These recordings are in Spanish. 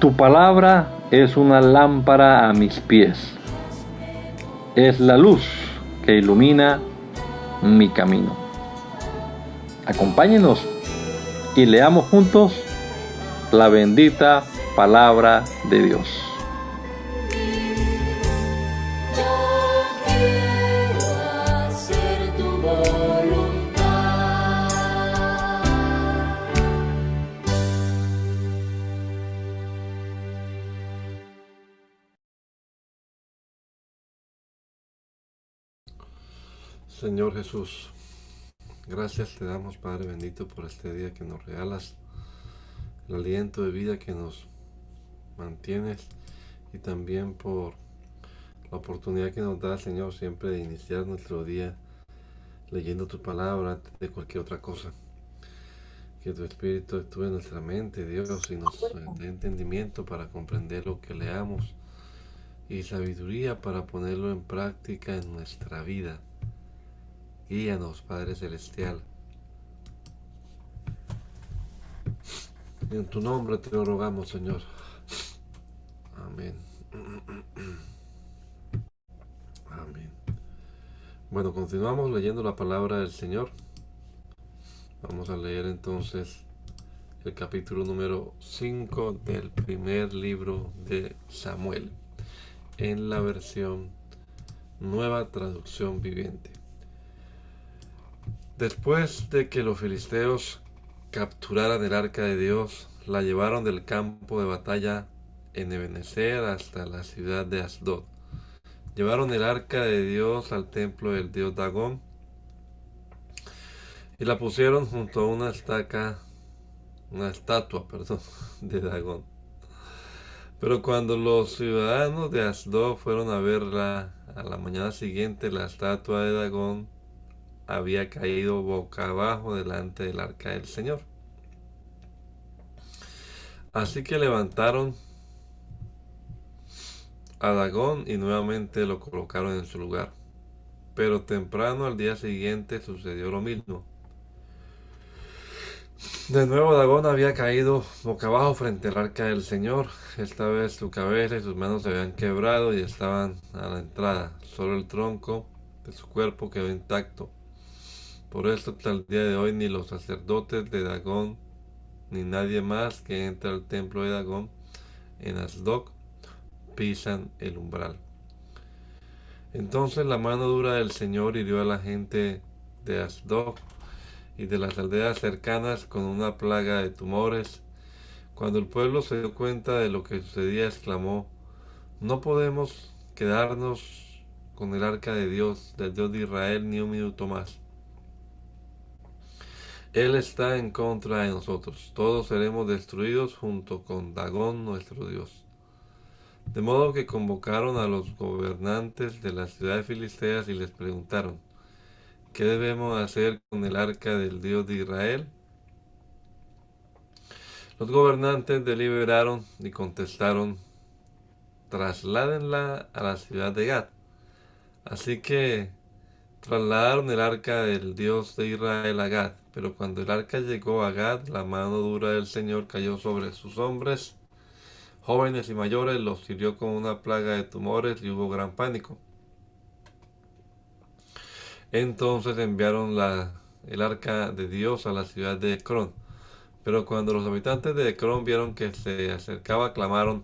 Tu palabra es una lámpara a mis pies, es la luz que ilumina mi camino. Acompáñenos y leamos juntos la bendita palabra de Dios. Señor Jesús, gracias te damos, Padre bendito, por este día que nos regalas, el aliento de vida que nos mantienes y también por la oportunidad que nos da, Señor, siempre de iniciar nuestro día leyendo tu palabra antes de cualquier otra cosa. Que tu Espíritu actúe en nuestra mente, Dios, y nos dé entendimiento para comprender lo que leamos y sabiduría para ponerlo en práctica en nuestra vida. Guíanos, Padre Celestial. En tu nombre te lo rogamos, Señor. Amén. Amén. Bueno, continuamos leyendo la palabra del Señor. Vamos a leer entonces el capítulo número 5 del primer libro de Samuel, en la versión Nueva Traducción Viviente. Después de que los filisteos capturaran el arca de Dios, la llevaron del campo de batalla en Ebenezer hasta la ciudad de Asdod. Llevaron el arca de Dios al templo del dios Dagón y la pusieron junto a una estatua, de Dagón. Pero cuando los ciudadanos de Asdod fueron a verla, a la mañana siguiente la estatua de Dagón había caído boca abajo delante del arca del Señor. Así que levantaron a Dagón y nuevamente lo colocaron en su lugar. Pero temprano al día siguiente sucedió lo mismo. De nuevo Dagón había caído boca abajo frente al arca del Señor. Esta vez su cabeza y sus manos se habían quebrado y estaban a la entrada. Solo el tronco de su cuerpo quedó intacto. Por esto hasta el día de hoy ni los sacerdotes de Dagón ni nadie más que entra al templo de Dagón en Asdod pisan el umbral. Entonces la mano dura del Señor hirió a la gente de Asdod y de las aldeas cercanas con una plaga de tumores. Cuando el pueblo se dio cuenta de lo que sucedía, exclamó: no podemos quedarnos con el arca de Dios, del Dios de Israel, ni un minuto más. Él está en contra de nosotros. Todos seremos destruidos junto con Dagón, nuestro Dios. De modo que convocaron a los gobernantes de las ciudades filisteas y les preguntaron: ¿qué debemos hacer con el arca del Dios de Israel? Los gobernantes deliberaron y contestaron: trasládenla a la ciudad de Gad. Así que trasladaron el arca del Dios de Israel a Gad. Pero cuando el arca llegó a Gad, la mano dura del Señor cayó sobre sus hombres, jóvenes y mayores, los hirió con una plaga de tumores y hubo gran pánico. Entonces enviaron el arca de Dios a la ciudad de Ecrón. Pero cuando los habitantes de Ecrón vieron que se acercaba, clamaron: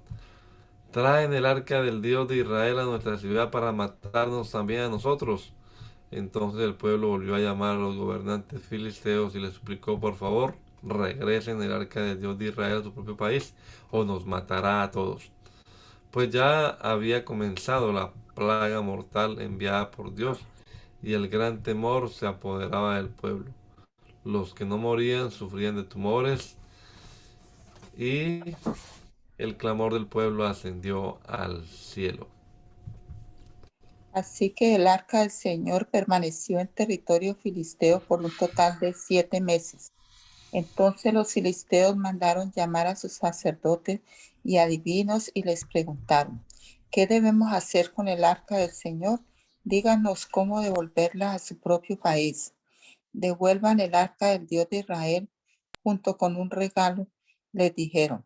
traen el arca del Dios de Israel a nuestra ciudad para matarnos también a nosotros. Entonces el pueblo volvió a llamar a los gobernantes filisteos y les suplicó: por favor, regresen el arca del Dios de Israel a su propio país, o nos matará a todos. Pues ya había comenzado la plaga mortal enviada por Dios, y el gran temor se apoderaba del pueblo. Los que no morían sufrían de tumores, y el clamor del pueblo ascendió al cielo. Así que el arca del Señor permaneció en territorio filisteo por un total de 7 meses. Entonces los filisteos mandaron llamar a sus sacerdotes y adivinos y les preguntaron: ¿qué debemos hacer con el arca del Señor? Díganos cómo devolverla a su propio país. Devuelvan el arca del Dios de Israel junto con un regalo, les dijeron.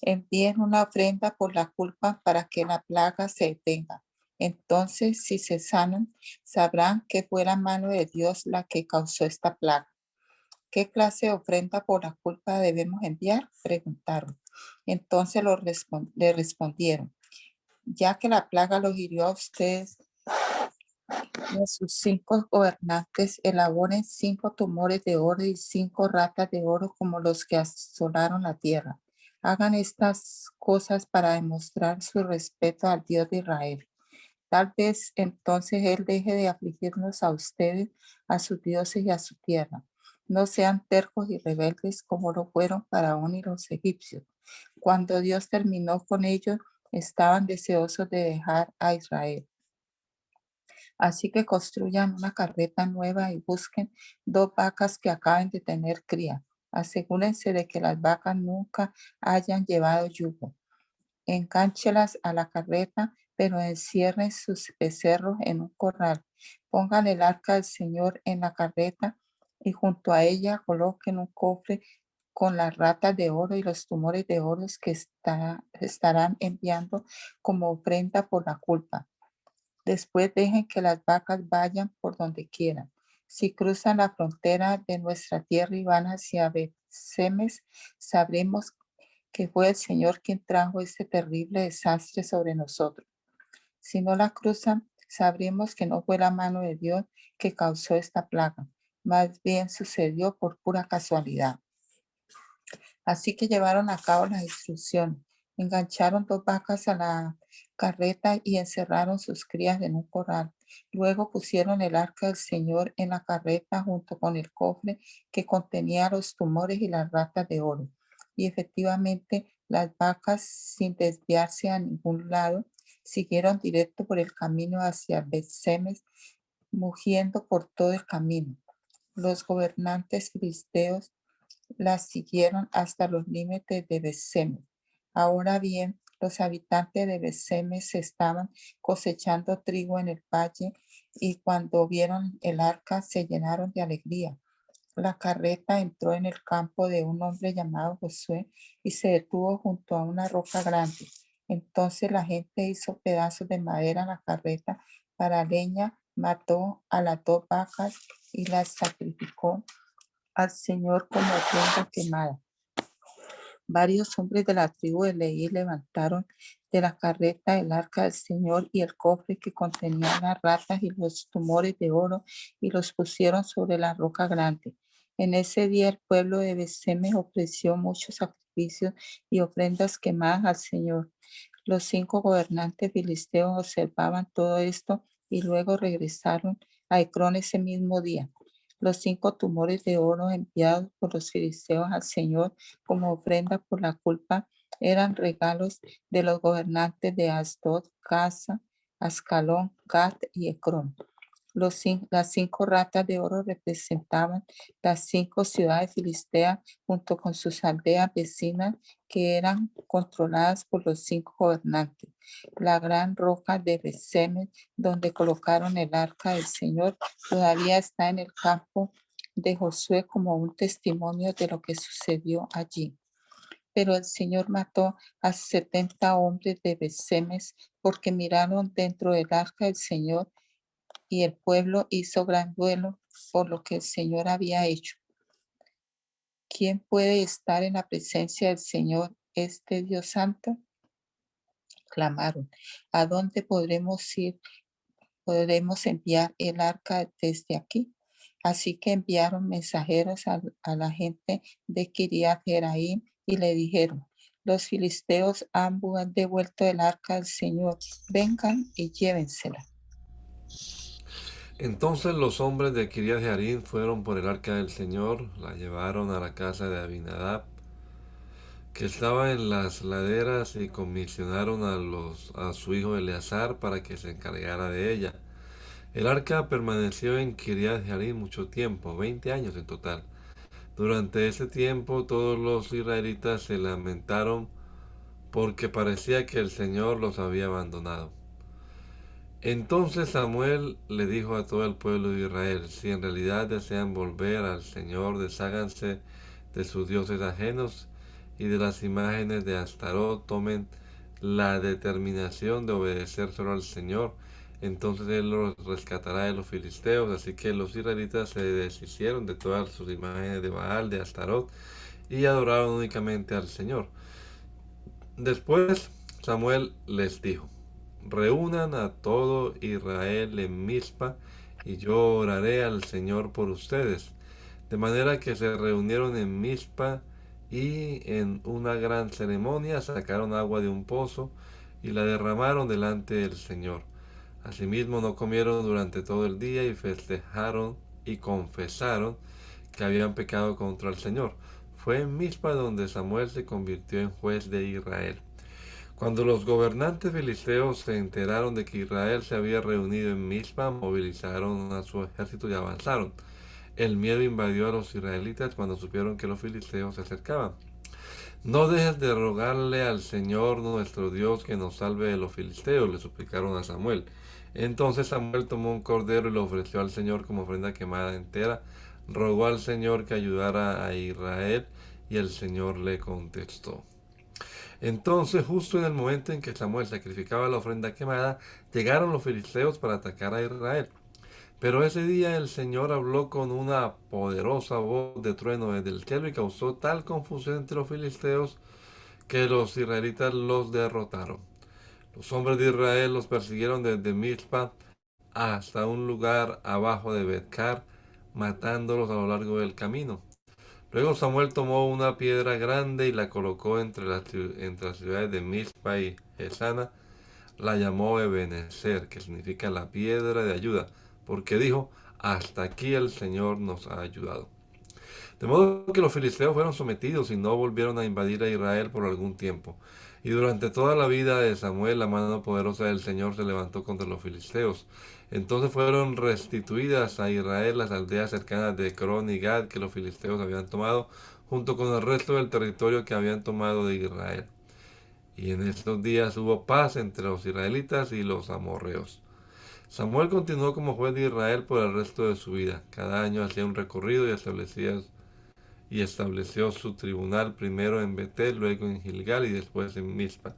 envíen una ofrenda por la culpa para que la plaga se detenga. Entonces, si se sanan, sabrán que fue la mano de Dios la que causó esta plaga. ¿Qué clase de ofrenda por la culpa debemos enviar? Preguntaron. Entonces le respondieron, ya que la plaga los hirió a ustedes y a sus 5 gobernantes, elaboren 5 tumores de oro y 5 ratas de oro como los que asolaron la tierra. Hagan estas cosas para demostrar su respeto al Dios de Israel. Tal vez entonces Él deje de afligirnos a ustedes, a sus dioses y a su tierra. No sean tercos y rebeldes como lo fueron Faraón y los egipcios. Cuando Dios terminó con ellos, estaban deseosos de dejar a Israel. Así que construyan una carreta nueva y busquen 2 vacas que acaben de tener cría. Asegúrense de que las vacas nunca hayan llevado yugo. Engánchelas a la carreta, pero encierren sus becerros en un corral. Pongan el arca del Señor en la carreta y junto a ella coloquen un cofre con las ratas de oro y los tumores de oro que estarán enviando como ofrenda por la culpa. Después dejen que las vacas vayan por donde quieran. Si cruzan la frontera de nuestra tierra y van hacia Bet-Semes, sabremos que fue el Señor quien trajo este terrible desastre sobre nosotros. Si no la cruzan, sabremos que no fue la mano de Dios que causó esta plaga. Más bien sucedió por pura casualidad. Así que llevaron a cabo las instrucciones. Engancharon 2 vacas a la carreta y encerraron sus crías en un corral. Luego pusieron el arca del Señor en la carreta junto con el cofre que contenía los tumores y las ratas de oro. Y efectivamente, las vacas, sin desviarse a ningún lado, siguieron directo por el camino hacia Bet-Semes, mugiendo por todo el camino. Los gobernantes filisteos las siguieron hasta los límites de Bet-Semes. Ahora bien, los habitantes de Bet-Semes estaban cosechando trigo en el valle y cuando vieron el arca se llenaron de alegría. La carreta entró en el campo de un hombre llamado Josué y se detuvo junto a una roca grande. Entonces la gente hizo pedazos de madera en la carreta para leña, mató a las 2 vacas y las sacrificó al Señor como ofrenda quemada. Varios hombres de la tribu de Leví levantaron de la carreta el arca del Señor y el cofre que contenía las ratas y los tumores de oro y los pusieron sobre la roca grande. En ese día el pueblo de Bet-Semes ofreció muchos sacrificios y ofrendas quemadas al Señor. Los 5 gobernantes filisteos observaban todo esto y luego regresaron a Ecrón ese mismo día. Los 5 tumores de oro enviados por los filisteos al Señor como ofrenda por la culpa eran regalos de los gobernantes de Asdod, Gaza, Ascalón, Gat y Ecrón. Las 5 ratas de oro representaban las 5 ciudades filisteas junto con sus aldeas vecinas que eran controladas por los 5 gobernantes. La gran roca de Bet-Semes, donde colocaron el arca del Señor, todavía está en el campo de Josué como un testimonio de lo que sucedió allí. Pero el Señor mató a 70 hombres de Bet-Semes porque miraron dentro del arca del Señor y el pueblo hizo gran duelo por lo que el Señor había hecho. ¿Quién puede estar en la presencia del Señor, este Dios santo? Clamaron. ¿A dónde podremos ir? ¿Podremos enviar el arca desde aquí? Así que enviaron mensajeros a la gente de Kiriat Jearim y le dijeron: los filisteos han devuelto el arca del Señor. Vengan y llévensela. Entonces los hombres de Kiriat Jearim fueron por el arca del Señor, la llevaron a la casa de Abinadab, que estaba en las laderas, y comisionaron a su hijo Eleazar para que se encargara de ella. El arca permaneció en Kiriat Jearim mucho tiempo, 20 años en total. Durante ese tiempo todos los israelitas se lamentaron porque parecía que el Señor los había abandonado. Entonces Samuel le dijo a todo el pueblo de Israel: si en realidad desean volver al Señor, desháganse de sus dioses ajenos y de las imágenes de Astarot tomen la determinación de obedecer solo al Señor, entonces Él los rescatará de los filisteos. Así que los israelitas se deshicieron de todas sus imágenes de Baal, de Astarot, y adoraron únicamente al Señor. Después Samuel les dijo: reúnan a todo Israel en Mizpa, y yo oraré al Señor por ustedes. De manera que se reunieron en Mizpa, y en una gran ceremonia sacaron agua de un pozo y la derramaron delante del Señor. Asimismo no comieron durante todo el día, y festejaron y confesaron que habían pecado contra el Señor. Fue en Mizpa donde Samuel se convirtió en juez de Israel. Cuando los gobernantes filisteos se enteraron de que Israel se había reunido en Mizpa, movilizaron a su ejército y avanzaron. El miedo invadió a los israelitas cuando supieron que los filisteos se acercaban. No dejes de rogarle al Señor nuestro Dios que nos salve de los filisteos, le suplicaron a Samuel. Entonces Samuel tomó un cordero y lo ofreció al Señor como ofrenda quemada entera. Rogó al Señor que ayudara a Israel, y el Señor le contestó. Entonces, justo en el momento en que Samuel sacrificaba la ofrenda quemada, llegaron los filisteos para atacar a Israel. Pero ese día el Señor habló con una poderosa voz de trueno desde el cielo y causó tal confusión entre los filisteos que los israelitas los derrotaron. Los hombres de Israel los persiguieron desde Mizpa hasta un lugar abajo de Betcar, matándolos a lo largo del camino. Luego Samuel tomó una piedra grande y la colocó entre las ciudades de Mizpa y Gesana. La llamó Ebenezer, que significa la piedra de ayuda, porque dijo: hasta aquí el Señor nos ha ayudado. De modo que los filisteos fueron sometidos y no volvieron a invadir a Israel por algún tiempo. Y durante toda la vida de Samuel, la mano poderosa del Señor se levantó contra los filisteos. Entonces fueron restituidas a Israel las aldeas cercanas de Cron y Gad que los filisteos habían tomado, junto con el resto del territorio que habían tomado de Israel. Y en estos días hubo paz entre los israelitas y los amorreos. Samuel continuó como juez de Israel por el resto de su vida. Cada año hacía un recorrido y estableció su tribunal, primero en Betel, luego en Gilgal y después en Mizpa.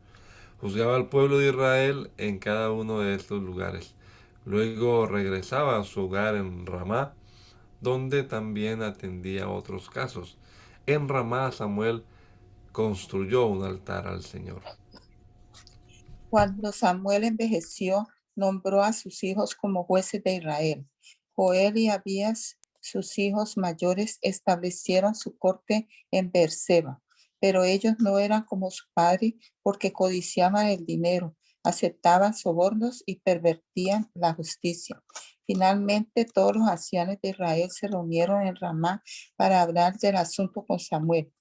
Juzgaba al pueblo de Israel en cada uno de estos lugares. Luego regresaba a su hogar en Ramá, donde también atendía otros casos. En Ramá Samuel construyó un altar al Señor. Cuando Samuel envejeció, nombró a sus hijos como jueces de Israel. Joel y Abías, sus hijos mayores, establecieron su corte en Beerseba, pero ellos no eran como su padre porque codiciaban el dinero, aceptaban sobornos y pervertían la justicia. Finalmente, todos los ancianos de Israel se reunieron en Ramá para hablar del asunto con Samuel.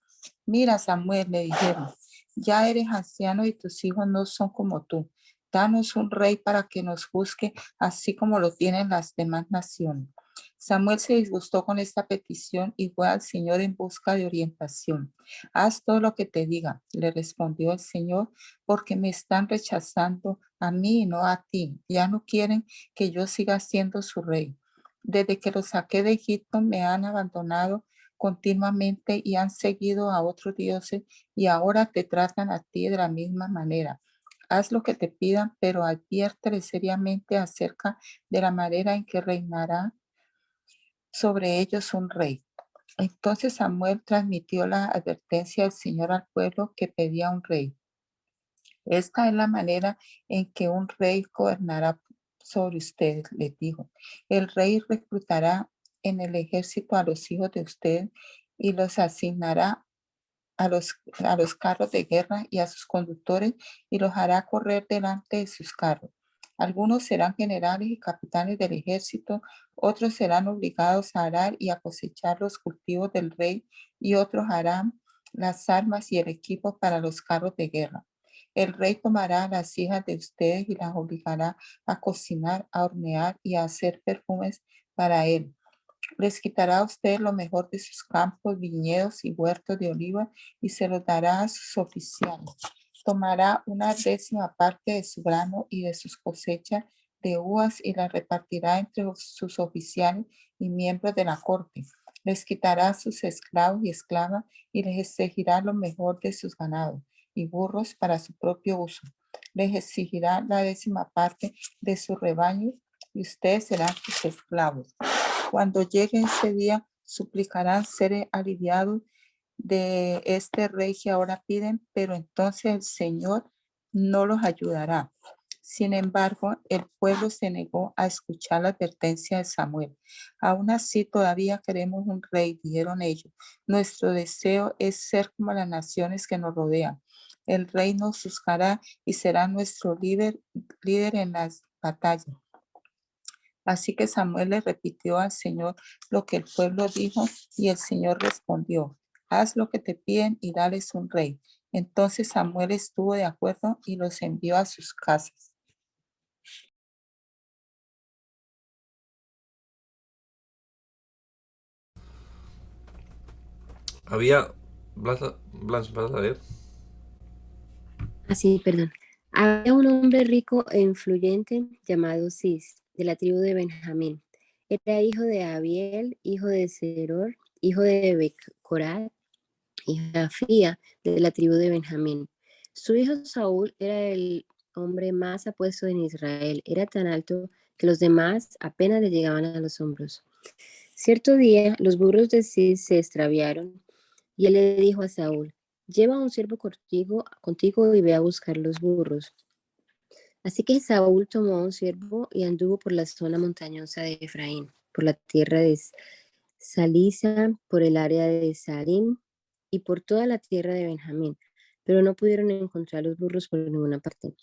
Mira, Samuel, le dijeron, ya eres anciano y tus hijos no son como tú. Danos un rey para que nos juzgue, así como lo tienen las demás naciones. Samuel se disgustó con esta petición y fue al Señor en busca de orientación. Haz todo lo que te diga, le respondió el Señor, porque me están rechazando a mí y no a ti. Ya no quieren que yo siga siendo su rey. Desde que los saqué de Egipto me han abandonado continuamente y han seguido a otros dioses y ahora te tratan a ti de la misma manera. Haz lo que te pidan, pero adviértele seriamente acerca de la manera en que reinará sobre ellos un rey. Entonces Samuel transmitió la advertencia del Señor al pueblo que pedía un rey. Esta es la manera en que un rey gobernará sobre ustedes, les dijo. El rey reclutará en el ejército a los hijos de ustedes y los asignará a los carros de guerra y a sus conductores y los hará correr delante de sus carros. Algunos serán generales y capitanes del ejército, otros serán obligados a arar y a cosechar los cultivos del rey y otros harán las armas y el equipo para los carros de guerra. El rey tomará a las hijas de ustedes y las obligará a cocinar, a hornear y a hacer perfumes para él. Les quitará a ustedes lo mejor de sus campos, viñedos y huertos de oliva y se los dará a sus oficiales. Tomará una 10ª parte de su grano y de sus cosechas de uvas y la repartirá entre sus oficiales y miembros de la corte. Les quitará sus esclavos y esclavas y les exigirá lo mejor de sus ganados y burros para su propio uso. Les exigirá la 10ª parte de su rebaño y ustedes serán sus esclavos. Cuando llegue ese día, suplicarán ser aliviados de este rey que ahora piden, pero entonces el Señor no los ayudará. Sin embargo, el pueblo se negó a escuchar la advertencia de Samuel. Aún así, todavía queremos un rey, dijeron ellos. Nuestro deseo es ser como las naciones que nos rodean. El rey nos juzgará y será nuestro líder en las batallas. Así que Samuel le repitió al Señor lo que el pueblo dijo y el Señor respondió, haz lo que te piden y dales un rey. Entonces Samuel estuvo de acuerdo y los envió a sus casas. Había, Blanche, ¿vas a leer? Así, perdón. Había un hombre rico e influyente llamado Cis, de la tribu de Benjamín. Era hijo de Abiel, hijo de Zeror, hijo de Becorat, hijo de Afía, de la tribu de Benjamín. Su hijo Saúl era el hombre más apuesto en Israel. Era tan alto que los demás apenas le llegaban a los hombros. Cierto día, los burros de Cis se extraviaron y él le dijo a Saúl, lleva un siervo contigo y ve a buscar los burros. Así que Saúl tomó un siervo y anduvo por la zona montañosa de Efraín, por la tierra de Salisa, por el área de Sarim y por toda la tierra de Benjamín, pero no pudieron encontrar los burros por ninguna parte.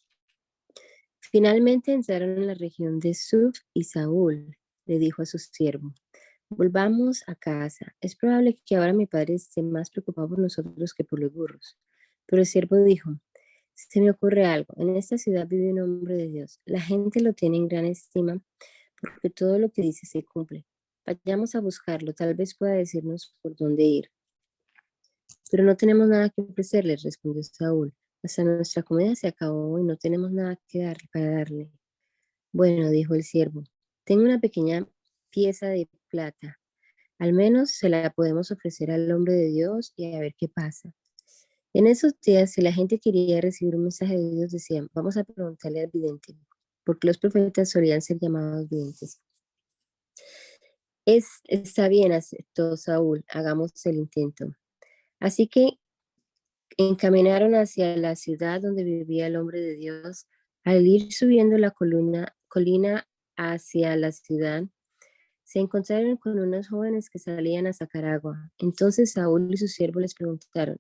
Finalmente entraron en la región de Suf y Saúl le dijo a su siervo, volvamos a casa. Es probable que ahora mi padre esté más preocupado por nosotros que por los burros. Pero el siervo dijo, se me ocurre algo. En esta ciudad vive un hombre de Dios. La gente lo tiene en gran estima porque todo lo que dice se cumple. Vayamos a buscarlo. Tal vez pueda decirnos por dónde ir. Pero no tenemos nada que ofrecerle, respondió Saúl. Hasta nuestra comida se acabó y no tenemos nada para darle. Bueno, dijo el siervo, tengo una pequeña pieza de plata. Al menos se la podemos ofrecer al hombre de Dios y a ver qué pasa. En esos días, si la gente quería recibir un mensaje de Dios, decían, vamos a preguntarle al vidente, porque los profetas solían ser llamados videntes. Está bien, aceptó Saúl, hagamos el intento. Así que encaminaron hacia la ciudad donde vivía el hombre de Dios. Al ir subiendo la colina hacia la ciudad, se encontraron con unos jóvenes que salían a sacar agua. Entonces Saúl y su siervo les preguntaron,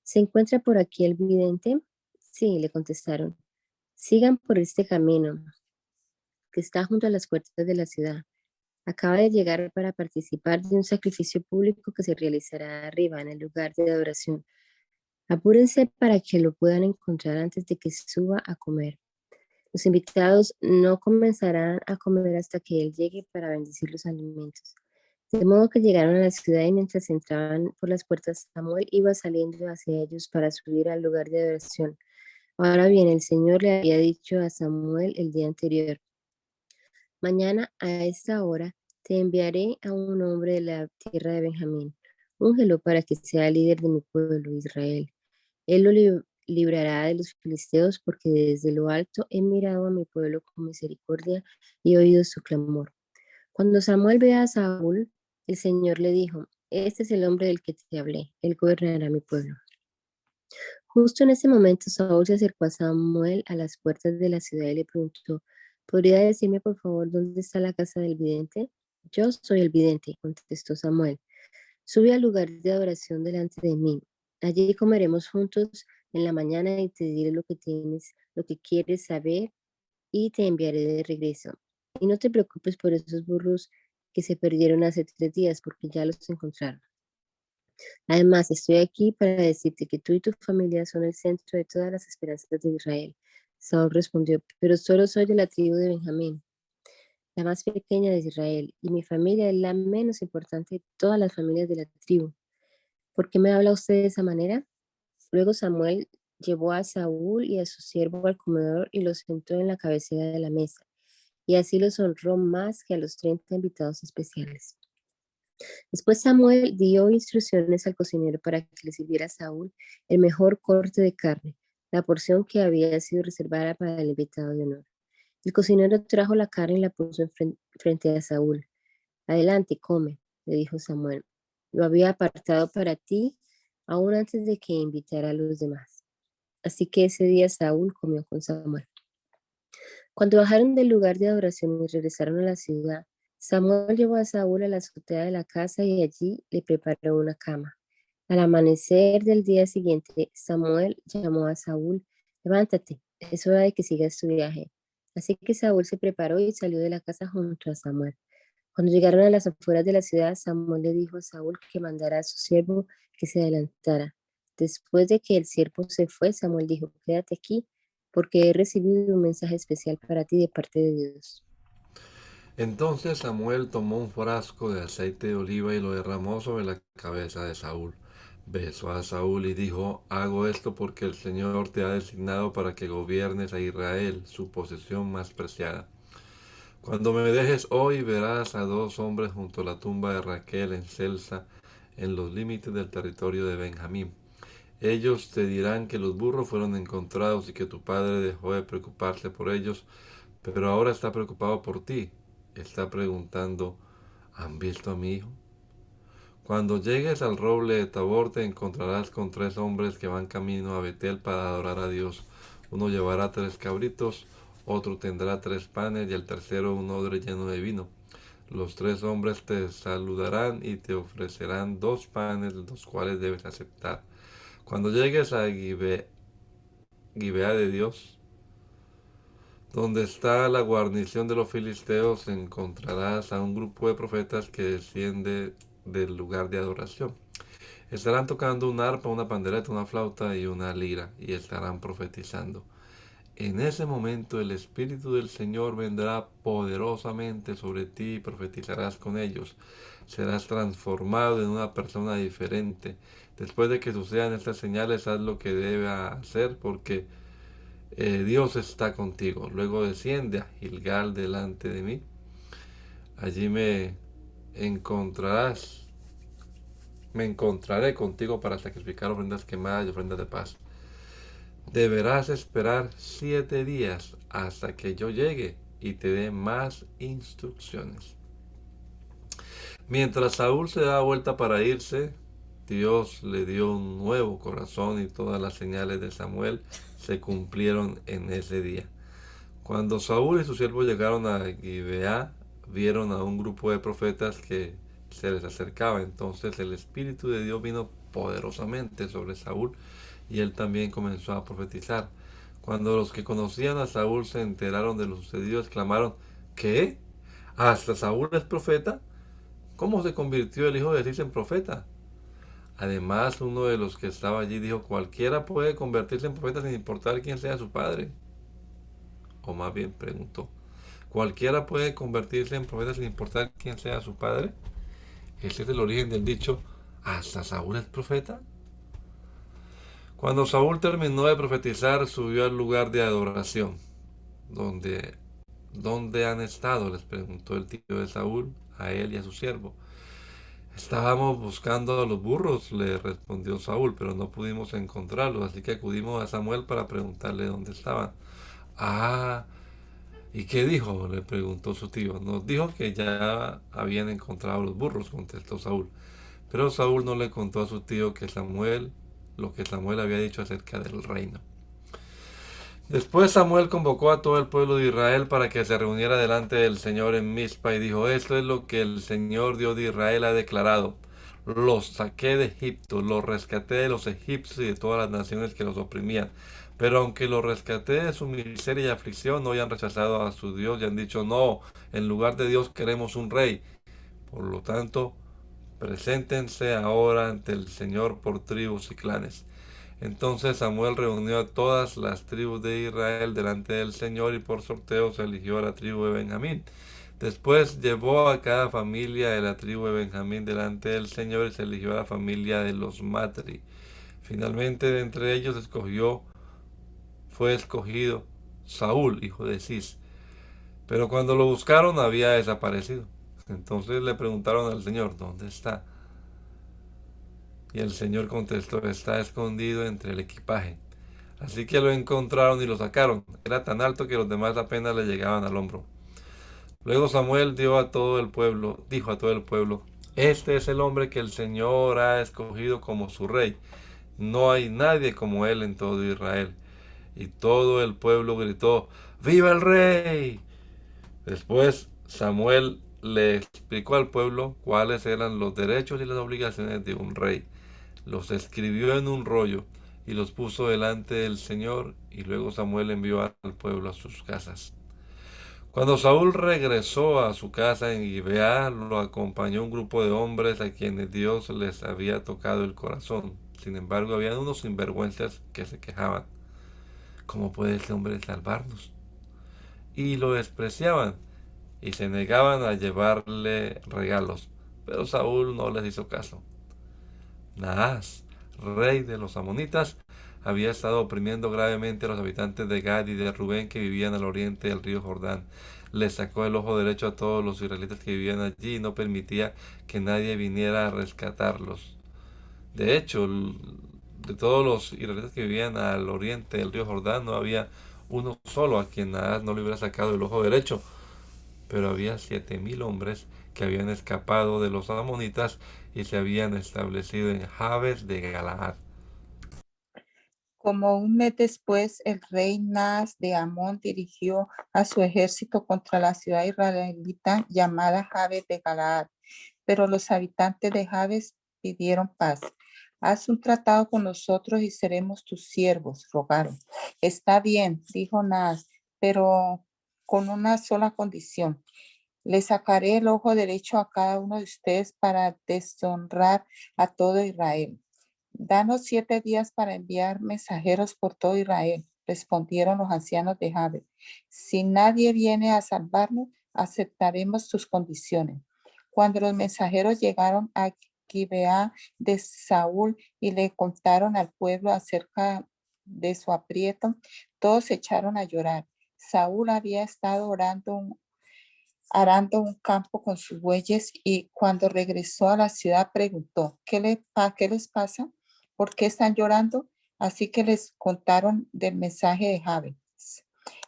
¿se encuentra por aquí el vidente? Sí, le contestaron. Sigan por este camino que está junto a las puertas de la ciudad. Acaba de llegar para participar de un sacrificio público que se realizará arriba en el lugar de adoración. Apúrense para que lo puedan encontrar antes de que suba a comer. Los invitados no comenzarán a comer hasta que él llegue para bendecir los alimentos. De modo que llegaron a la ciudad y mientras entraban por las puertas, Samuel iba saliendo hacia ellos para subir al lugar de adoración. Ahora bien, el Señor le había dicho a Samuel el día anterior, mañana a esta hora te enviaré a un hombre de la tierra de Benjamín. Úngelo para que sea líder de mi pueblo, Israel. Él lo librará de los filisteos porque desde lo alto he mirado a mi pueblo con misericordia y he oído su clamor. Cuando Samuel ve a Saúl, el Señor le dijo, este es el hombre del que te hablé, él gobernará mi pueblo. Justo en ese momento Saúl se acercó a Samuel a las puertas de la ciudad y le preguntó, ¿podría decirme por favor dónde está la casa del vidente? Yo soy el vidente, contestó Samuel. Sube al lugar de adoración delante de mí. Allí comeremos juntos en la mañana y te diré lo que quieres saber y te enviaré de regreso. Y no te preocupes por esos burros que se perdieron hace 3 días, porque ya los encontraron. Además, estoy aquí para decirte que tú y tu familia son el centro de todas las esperanzas de Israel. Saúl respondió, pero solo soy de la tribu de Benjamín, la más pequeña de Israel, y mi familia es la menos importante de todas las familias de la tribu. ¿Por qué me habla usted de esa manera? Luego Samuel llevó a Saúl y a su siervo al comedor y los sentó en la cabecera de la mesa, y así los honró más que a los 30 invitados especiales. Después Samuel dio instrucciones al cocinero para que le sirviera a Saúl el mejor corte de carne, la porción que había sido reservada para el invitado de honor. El cocinero trajo la carne y la puso frente a Saúl. Adelante, come, le dijo Samuel. Lo había apartado para ti aún antes de que invitara a los demás. Así que ese día Saúl comió con Samuel. Cuando bajaron del lugar de adoración y regresaron a la ciudad, Samuel llevó a Saúl a la azotea de la casa y allí le preparó una cama. Al amanecer del día siguiente, Samuel llamó a Saúl: levántate, es hora de que sigas tu viaje. Así que Saúl se preparó y salió de la casa junto a Samuel. Cuando llegaron a las afueras de la ciudad, Samuel le dijo a Saúl que mandara a su siervo que se adelantara. Después de que el siervo se fue, Samuel dijo: quédate aquí, porque he recibido un mensaje especial para ti de parte de Dios. Entonces Samuel tomó un frasco de aceite de oliva y lo derramó sobre la cabeza de Saúl. Besó a Saúl y dijo: hago esto porque el Señor te ha designado para que gobiernes a Israel, su posesión más preciada. Cuando me dejes hoy, verás a 2 hombres junto a la tumba de Raquel en Celsa, en los límites del territorio de Benjamín. Ellos te dirán que los burros fueron encontrados y que tu padre dejó de preocuparse por ellos, pero ahora está preocupado por ti. Está preguntando: ¿han visto a mi hijo? Cuando llegues al roble de Tabor te encontrarás con 3 hombres que van camino a Betel para adorar a Dios. Uno llevará 3 cabritos, otro tendrá 3 panes y el tercero un odre lleno de vino. Los 3 hombres te saludarán y te ofrecerán 2 panes, los cuales debes aceptar. Cuando llegues a Gibea de Dios, donde está la guarnición de los filisteos, encontrarás a un grupo de profetas que desciende del lugar de adoración. Estarán tocando un arpa, una pandereta, una flauta y una lira, y estarán profetizando. En ese momento el Espíritu del Señor vendrá poderosamente sobre ti y profetizarás con ellos. Serás transformado en una persona diferente. Después de que sucedan estas señales, haz lo que debe hacer porque Dios está contigo. Luego desciende a Gilgal delante de mí. Allí me encontraré contigo para sacrificar ofrendas quemadas y ofrendas de paz. Deberás esperar 7 días hasta que yo llegue y te dé más instrucciones. Mientras Saúl se da vuelta para irse, Dios le dio un nuevo corazón y todas las señales de Samuel se cumplieron en ese día. Cuando Saúl y su siervo llegaron a Gibea, vieron a un grupo de profetas que se les acercaba. Entonces el Espíritu de Dios vino poderosamente sobre Saúl y él también comenzó a profetizar. Cuando los que conocían a Saúl se enteraron de lo sucedido, exclamaron: ¿qué? ¿Hasta Saúl es profeta? ¿Cómo se convirtió el hijo de Cis en profeta? Además, uno de los que estaba allí dijo: cualquiera puede convertirse en profeta sin importar quién sea su padre. O más bien preguntó: ¿cualquiera puede convertirse en profeta sin importar quién sea su padre? Ese es el origen del dicho: ¿hasta Saúl es profeta? Cuando Saúl terminó de profetizar, subió al lugar de adoración. ¿Dónde han estado?, les preguntó el tío de Saúl a él y a su siervo. Estábamos buscando a los burros, le respondió Saúl, pero no pudimos encontrarlos, así que acudimos a Samuel para preguntarle dónde estaban. Ah, ¿y qué dijo?, le preguntó su tío. Nos dijo que ya habían encontrado los burros, contestó Saúl. Pero Saúl no le contó a su tío lo que Samuel había dicho acerca del reino. Después Samuel convocó a todo el pueblo de Israel para que se reuniera delante del Señor en Mizpa y dijo: esto es lo que el Señor Dios de Israel ha declarado. Los saqué de Egipto, los rescaté de los egipcios y de todas las naciones que los oprimían. Pero aunque los rescaté de su miseria y aflicción, hoy han rechazado a su Dios y han dicho: no, en lugar de Dios queremos un rey. Por lo tanto, preséntense ahora ante el Señor por tribus y clanes. Entonces Samuel reunió a todas las tribus de Israel delante del Señor y por sorteo se eligió a la tribu de Benjamín. Después llevó a cada familia de la tribu de Benjamín delante del Señor y se eligió a la familia de los Matri. Finalmente de entre ellos fue escogido Saúl, hijo de Cis. Pero cuando lo buscaron había desaparecido. Entonces le preguntaron al Señor, ¿dónde está? Y el Señor contestó, está escondido entre el equipaje. Así que lo encontraron y lo sacaron. Era tan alto que los demás apenas le llegaban al hombro. Luego Samuel dijo a todo el pueblo, este es el hombre que el Señor ha escogido como su rey. No hay nadie como él en todo Israel. Y todo el pueblo gritó, ¡Viva el rey! Después Samuel le explicó al pueblo cuáles eran los derechos y las obligaciones de un rey. Los escribió en un rollo y los puso delante del Señor, y luego Samuel envió al pueblo a sus casas. Cuando Saúl regresó a su casa en Gibeá, lo acompañó un grupo de hombres a quienes Dios les había tocado el corazón. Sin embargo, había unos sinvergüenzas que se quejaban. ¿Cómo puede este hombre salvarnos? Y lo despreciaban y se negaban a llevarle regalos. Pero Saúl no les hizo caso. Naas, rey de los amonitas, había estado oprimiendo gravemente a los habitantes de Gad y de Rubén que vivían al oriente del río Jordán. Les sacó el ojo derecho a todos los israelitas que vivían allí y no permitía que nadie viniera a rescatarlos. De hecho, de todos los israelitas que vivían al oriente del río Jordán, no había uno solo a quien Naas no le hubiera sacado el ojo derecho, pero había 7000 hombres que habían escapado de los amonitas y se habían establecido en Jabes de Galaad. Como un mes después, el rey Naas de Amón dirigió a su ejército contra la ciudad israelita llamada Jabes de Galaad, pero los habitantes de Jabes pidieron paz. Haz un tratado con nosotros y seremos tus siervos, rogaron. Está bien, dijo Naas, pero con una sola condición. Le sacaré el ojo derecho a cada uno de ustedes para deshonrar a todo Israel. Danos 7 días para enviar mensajeros por todo Israel, respondieron los ancianos de Jabes. Si nadie viene a salvarnos, aceptaremos tus condiciones. Cuando los mensajeros llegaron a Gibeá de Saúl y le contaron al pueblo acerca de su aprieto, todos se echaron a llorar. Saúl había estado arando un campo con sus bueyes y cuando regresó a la ciudad preguntó, ¿qué les pasa? ¿Por qué están llorando? Así que les contaron del mensaje de Jabes.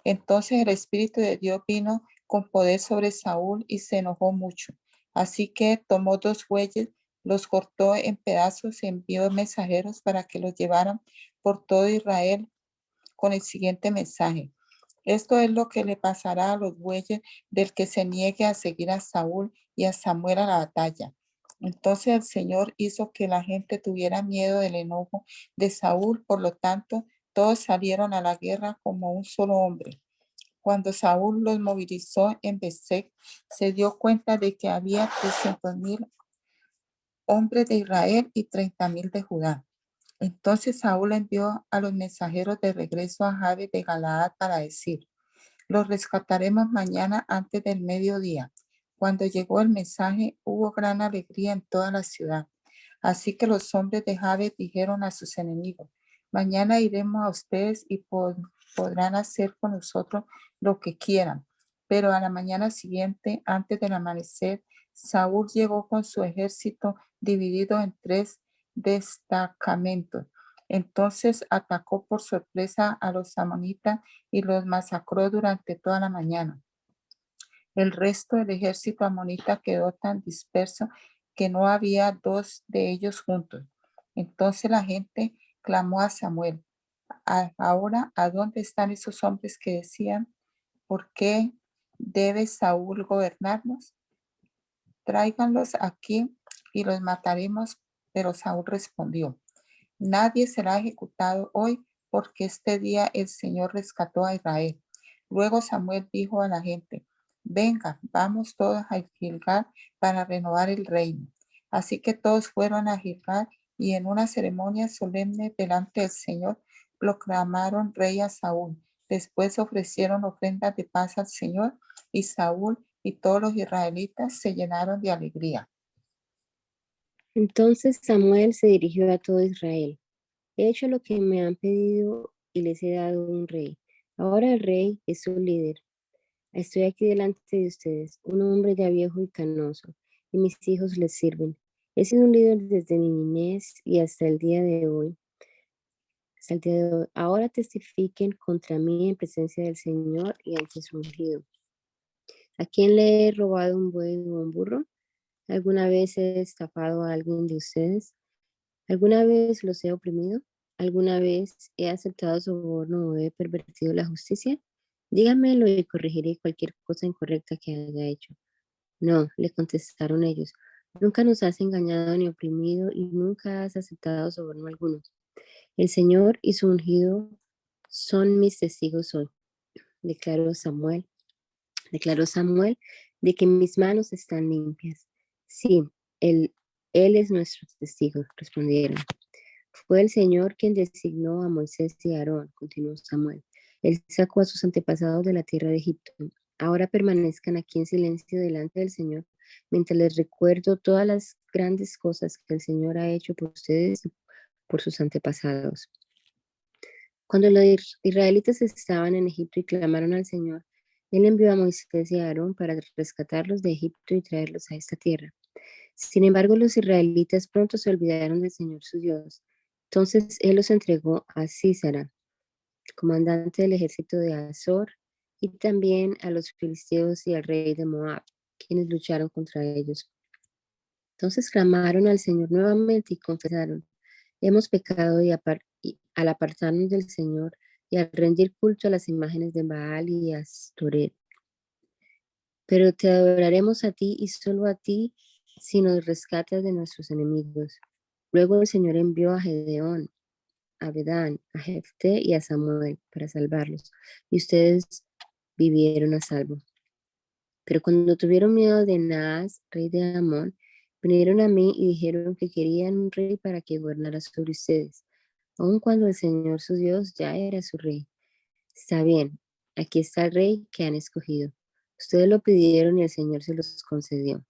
Entonces el Espíritu de Dios vino con poder sobre Saúl y se enojó mucho. Así que tomó 2 bueyes, los cortó en pedazos y envió mensajeros para que los llevaran por todo Israel con el siguiente mensaje. Esto es lo que le pasará a los bueyes del que se niegue a seguir a Saúl y a Samuel a la batalla. Entonces el Señor hizo que la gente tuviera miedo del enojo de Saúl, por lo tanto, todos salieron a la guerra como un solo hombre. Cuando Saúl los movilizó en Besek, se dio cuenta de que había 300,000 hombres de Israel y 30,000 de Judá. Entonces Saúl envió a los mensajeros de regreso a Jabes de Galaad para decir, los rescataremos mañana antes del mediodía. Cuando llegó el mensaje, hubo gran alegría en toda la ciudad. Así que los hombres de Jabes dijeron a sus enemigos, mañana iremos a ustedes y podrán hacer con nosotros lo que quieran. Pero a la mañana siguiente, antes del amanecer, Saúl llegó con su ejército dividido en 3 destacamentos. Entonces atacó por sorpresa a los amonitas y los masacró durante toda la mañana. El resto del ejército amonita quedó tan disperso que no había 2 de ellos juntos. Entonces la gente clamó a Samuel, ahora, ¿a dónde están esos hombres que decían, ¿por qué debe Saúl gobernarnos? Tráiganlos aquí y los mataremos. Pero Saúl respondió, nadie será ejecutado hoy porque este día el Señor rescató a Israel. Luego Samuel dijo a la gente, venga, vamos todos a Gilgal para renovar el reino. Así que todos fueron a Gilgal y en una ceremonia solemne delante del Señor proclamaron rey a Saúl. Después ofrecieron ofrendas de paz al Señor y Saúl y todos los israelitas se llenaron de alegría. Entonces Samuel se dirigió a todo Israel. He hecho lo que me han pedido y les he dado un rey. Ahora el rey es su líder. Estoy aquí delante de ustedes, un hombre ya viejo y canoso, y mis hijos les sirven. He sido un líder desde mi niñez y hasta el día de hoy. Hasta el día de hoy. Ahora testifiquen contra mí en presencia del Señor y ante su ungido. ¿A quién le he robado un buey o un burro? ¿Alguna vez he estafado a alguien de ustedes? ¿Alguna vez los he oprimido? ¿Alguna vez he aceptado soborno o he pervertido la justicia? Díganmelo y corregiré cualquier cosa incorrecta que haya hecho. No, le contestaron ellos. Nunca nos has engañado ni oprimido y nunca has aceptado soborno alguno. El Señor y su ungido son mis testigos hoy, declaró Samuel. Declaró Samuel de que mis manos están limpias. Sí, él, él es nuestro testigo, respondieron. Fue el Señor quien designó a Moisés y a Aarón, continuó Samuel. Él sacó a sus antepasados de la tierra de Egipto. Ahora permanezcan aquí en silencio delante del Señor, mientras les recuerdo todas las grandes cosas que el Señor ha hecho por ustedes y por sus antepasados. Cuando los israelitas estaban en Egipto y clamaron al Señor, Él envió a Moisés y a Aarón para rescatarlos de Egipto y traerlos a esta tierra. Sin embargo, los israelitas pronto se olvidaron del Señor su Dios. Entonces Él los entregó a Sísara, comandante del ejército de Azor, y también a los filisteos y al rey de Moab, quienes lucharon contra ellos. Entonces clamaron al Señor nuevamente y confesaron: hemos pecado y al apartarnos del Señor y al rendir culto a las imágenes de Baal y Astoret. Pero te adoraremos a ti y solo a ti si nos rescatas de nuestros enemigos. Luego el Señor envió a Gedeón, a Bedán, a Jefté y a Samuel para salvarlos, y ustedes vivieron a salvo. Pero cuando tuvieron miedo de Naas, rey de Amón, vinieron a mí y dijeron que querían un rey para que gobernara sobre ustedes, aun cuando el Señor su Dios ya era su rey. Está bien, aquí está el rey que han escogido. Ustedes lo pidieron y el Señor se los concedió.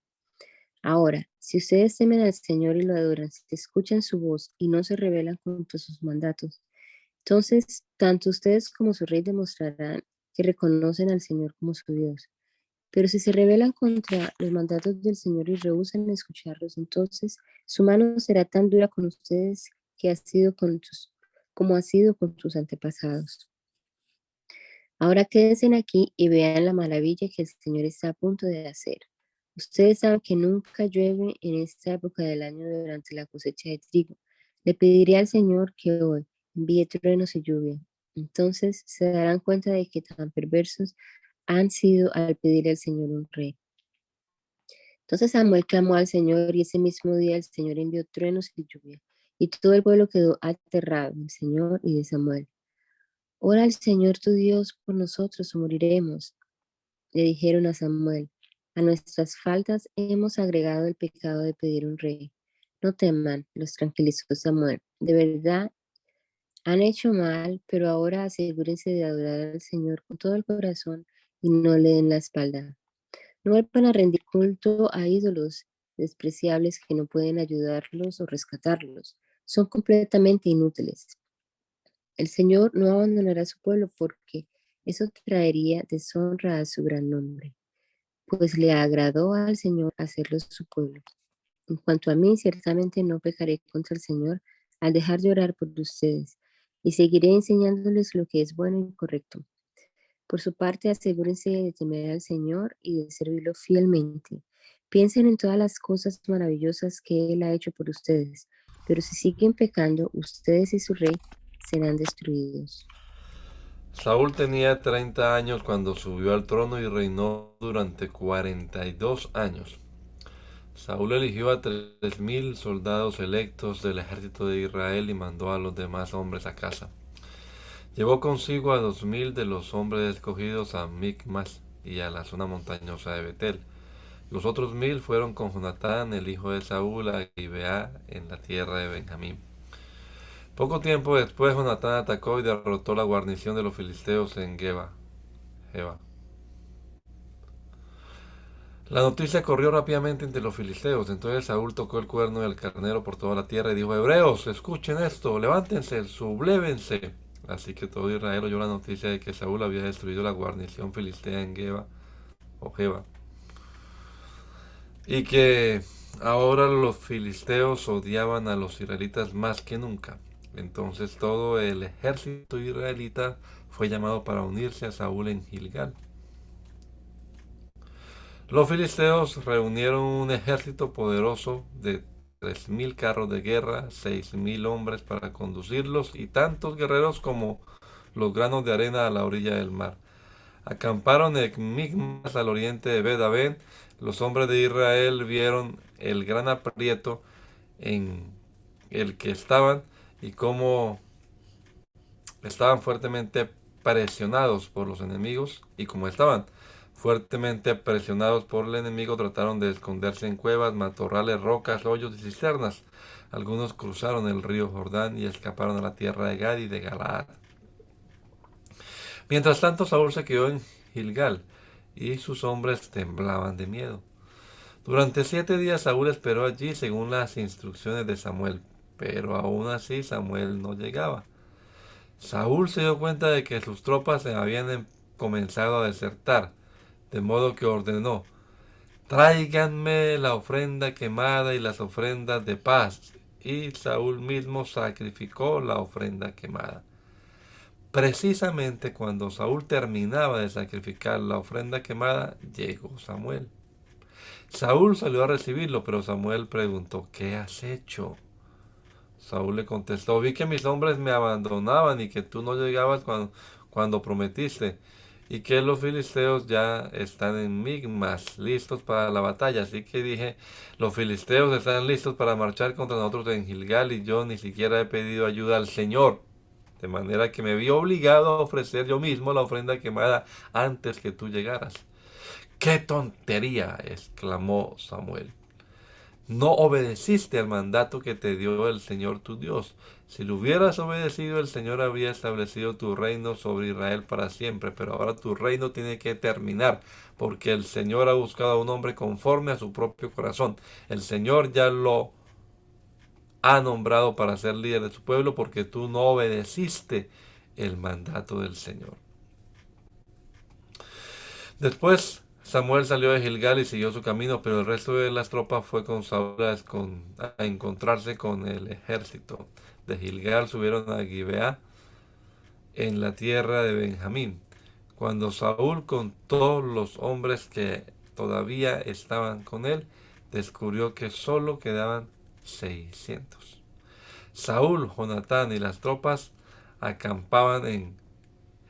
Ahora, si ustedes temen al Señor y lo adoran, si escuchan su voz y no se rebelan contra sus mandatos, entonces tanto ustedes como su rey demostrarán que reconocen al Señor como su Dios. Pero si se rebelan contra los mandatos del Señor y rehúsan escucharlos, entonces su mano será tan dura con ustedes que como ha sido con sus antepasados. Ahora quédense aquí y vean la maravilla que el Señor está a punto de hacer. Ustedes saben que nunca llueve en esta época del año durante la cosecha de trigo. Le pediré al Señor que hoy envíe truenos y lluvia. Entonces se darán cuenta de que tan perversos han sido al pedir al Señor un rey. Entonces Samuel clamó al Señor y ese mismo día el Señor envió truenos y lluvia. Y todo el pueblo quedó aterrado del Señor y de Samuel. Ora al Señor tu Dios por nosotros o moriremos, le dijeron a Samuel. A nuestras faltas hemos agregado el pecado de pedir un rey. No teman, los tranquilizó Samuel. De verdad, han hecho mal, pero ahora asegúrense de adorar al Señor con todo el corazón y no le den la espalda. No vuelvan a rendir culto a ídolos despreciables que no pueden ayudarlos o rescatarlos. Son completamente inútiles. El Señor no abandonará a su pueblo porque eso traería deshonra a su gran nombre, pues le agradó al Señor hacerlos su pueblo. En cuanto a mí, ciertamente no pecaré contra el Señor al dejar de orar por ustedes, y seguiré enseñándoles lo que es bueno y correcto. Por su parte, asegúrense de temer al Señor y de servirlo fielmente. Piensen en todas las cosas maravillosas que Él ha hecho por ustedes, pero si siguen pecando, ustedes y su rey serán destruidos. Saúl tenía 30 años cuando subió al trono y reinó durante 42 años. Saúl eligió a 3.000 soldados electos del ejército de Israel y mandó a los demás hombres a casa. Llevó consigo a 2.000 de los hombres escogidos a Micmas y a la zona montañosa de Betel. Los otros 1.000 fueron con Jonatán, el hijo de Saúl, a Gibeá, en la tierra de Benjamín. Poco tiempo después, Jonatán atacó y derrotó la guarnición de los filisteos en Geba. La noticia corrió rápidamente entre los filisteos. Entonces Saúl tocó el cuerno del carnero por toda la tierra y dijo: Hebreos, escuchen esto, levántense, sublévense. Así que todo Israel oyó la noticia de que Saúl había destruido la guarnición filistea en Geba o Geba, y que ahora los filisteos odiaban a los israelitas más que nunca. Entonces todo el ejército israelita fue llamado para unirse a Saúl en Gilgal. Los filisteos reunieron un ejército poderoso de 3.000 carros de guerra, 6.000 hombres para conducirlos y tantos guerreros como los granos de arena a la orilla del mar. Acamparon en Migmas al oriente de Bet-Aven. Los hombres de Israel vieron el gran aprieto en el que estaban y cómo estaban fuertemente presionados por los enemigos, y como estaban fuertemente presionados por el enemigo, trataron de esconderse en cuevas, matorrales, rocas, hoyos y cisternas. Algunos cruzaron el río Jordán y escaparon a la tierra de Gad y de Galaad. Mientras tanto, Saúl se quedó en Gilgal y sus hombres temblaban de miedo. Durante 7 días Saúl esperó allí según las instrucciones de Samuel, pero aún así Samuel no llegaba. Saúl se dio cuenta de que sus tropas se habían comenzado a desertar, de modo que ordenó: tráiganme la ofrenda quemada y las ofrendas de paz. Y Saúl mismo sacrificó la ofrenda quemada. Precisamente cuando Saúl terminaba de sacrificar la ofrenda quemada, llegó Samuel. Saúl salió a recibirlo, pero Samuel preguntó: ¿qué has hecho? Saúl le contestó: vi que mis hombres me abandonaban y que tú no llegabas cuando prometiste, y que los filisteos ya están en Migmas, listos para la batalla. Así que dije: los filisteos están listos para marchar contra nosotros en Gilgal, y yo ni siquiera he pedido ayuda al Señor. De manera que me vi obligado a ofrecer yo mismo la ofrenda quemada antes que tú llegaras. ¡Qué tontería!, exclamó Samuel. No obedeciste al mandato que te dio el Señor tu Dios. Si lo hubieras obedecido, el Señor habría establecido tu reino sobre Israel para siempre, pero ahora tu reino tiene que terminar, porque el Señor ha buscado a un hombre conforme a su propio corazón. El Señor ya lo ha nombrado para ser líder de su pueblo, porque tú no obedeciste el mandato del Señor. Después Samuel salió de Gilgal y siguió su camino, pero el resto de las tropas fue con Saúl a encontrarse con el ejército. De Gilgal subieron a Gibeá, en la tierra de Benjamín. Cuando Saúl contó los hombres que todavía estaban con él, descubrió que solo quedaban 600. Saúl, Jonatán y las tropas acampaban en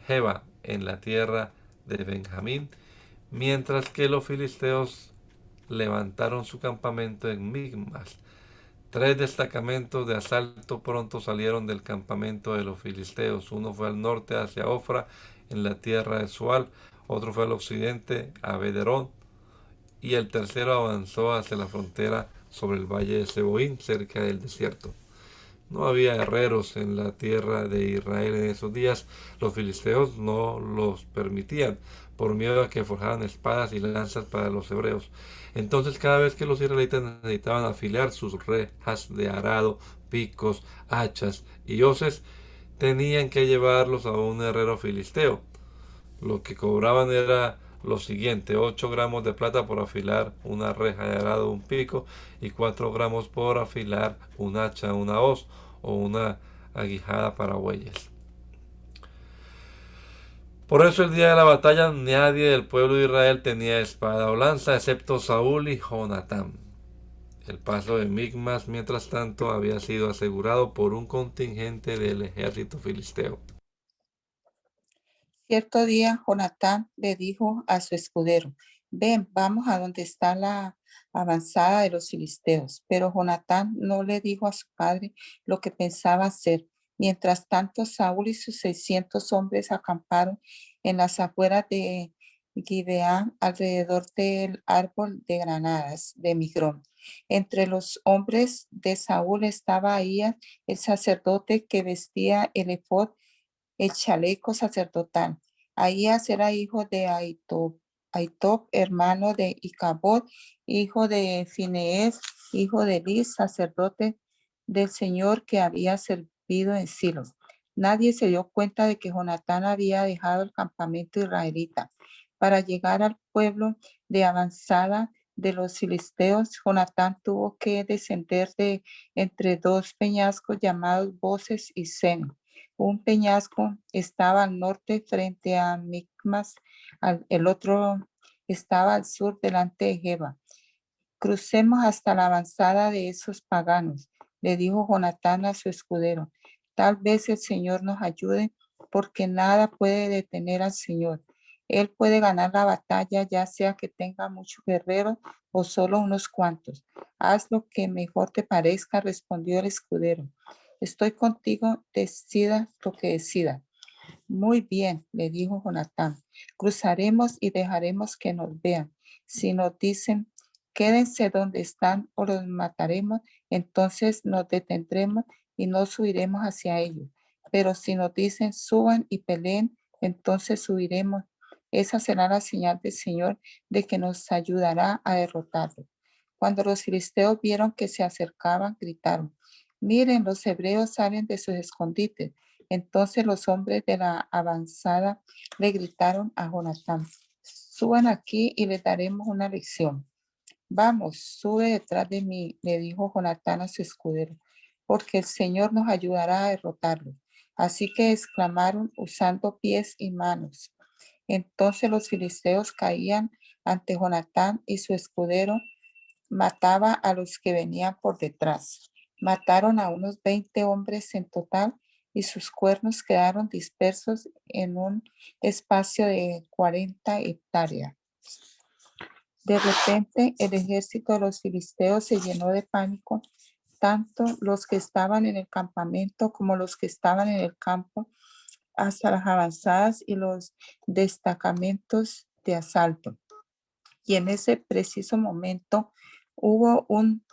Geba, en la tierra de Benjamín, mientras que los filisteos levantaron su campamento en Migmas. 3 destacamentos de asalto pronto salieron del campamento de los filisteos. Uno fue al norte hacia Ofra, en la tierra de Sual, otro fue al occidente a Bederón, y el tercero avanzó hacia la frontera sobre el valle de Seboín, cerca del desierto. No había herreros en la tierra de Israel en esos días. Los filisteos no los permitían, por miedo a que forjaran espadas y lanzas para los hebreos. Entonces, cada vez que los israelitas necesitaban afilar sus rejas de arado, picos, hachas y hoces, tenían que llevarlos a un herrero filisteo. Lo que cobraban era lo siguiente: 8 gramos de plata por afilar una reja de arado o un pico, y 4 gramos por afilar un hacha, una hoz o una aguijada para bueyes. Por eso el día de la batalla nadie del pueblo de Israel tenía espada o lanza, excepto Saúl y Jonatán. El paso de Migmas, mientras tanto, había sido asegurado por un contingente del ejército filisteo. Cierto día, Jonatán le dijo a su escudero: ven, vamos a donde está la avanzada de los filisteos. Pero Jonatán no le dijo a su padre lo que pensaba hacer. Mientras tanto, Saúl y sus 600 hombres acamparon en las afueras de Gibeá, alrededor del árbol de granadas de Migrón. Entre los hombres de Saúl estaba Ahías, el sacerdote, que vestía el efod, el chaleco sacerdotal. Ahías era hijo de Ahitob, hermano de Icabod, hijo de Finees, hijo de Elis, sacerdote del Señor, que había servido en Silo. Nadie se dio cuenta de que Jonatán había dejado el campamento israelita. Para llegar al pueblo de avanzada de los filisteos, Jonatán tuvo que descender de entre dos peñascos llamados Boses y Sen. Un peñasco estaba al norte frente a Micmas, el otro estaba al sur delante de Geba. Crucemos hasta la avanzada de esos paganos, le dijo Jonatán a su escudero. Tal vez el Señor nos ayude, porque nada puede detener al Señor. Él puede ganar la batalla, ya sea que tenga muchos guerreros o solo unos cuantos. Haz lo que mejor te parezca, respondió el escudero. Estoy contigo, decida lo que decida. Muy bien, le dijo Jonatán. Cruzaremos y dejaremos que nos vean. Si nos dicen, quédense donde están o los mataremos, entonces nos detendremos y no subiremos hacia ellos. Pero si nos dicen, suban y peleen, entonces subiremos. Esa será la señal del Señor de que nos ayudará a derrotarlos. Cuando los filisteos vieron que se acercaban, gritaron, miren, los hebreos salen de sus escondites. Entonces los hombres de la avanzada le gritaron a Jonatán, suban aquí y les daremos una lección. Vamos, sube detrás de mí, le dijo Jonatán a su escudero, porque el Señor nos ayudará a derrotarlos. Así que exclamaron usando pies y manos. Entonces los filisteos caían ante Jonatán y su escudero mataba a los que venían por detrás. Mataron a unos 20 hombres en total y sus cuernos quedaron dispersos en un espacio de 40 hectáreas. De repente, el ejército de los filisteos se llenó de pánico, tanto los que estaban en el campamento como los que estaban en el campo, hasta las avanzadas y los destacamentos de asalto. Y en ese preciso momento hubo un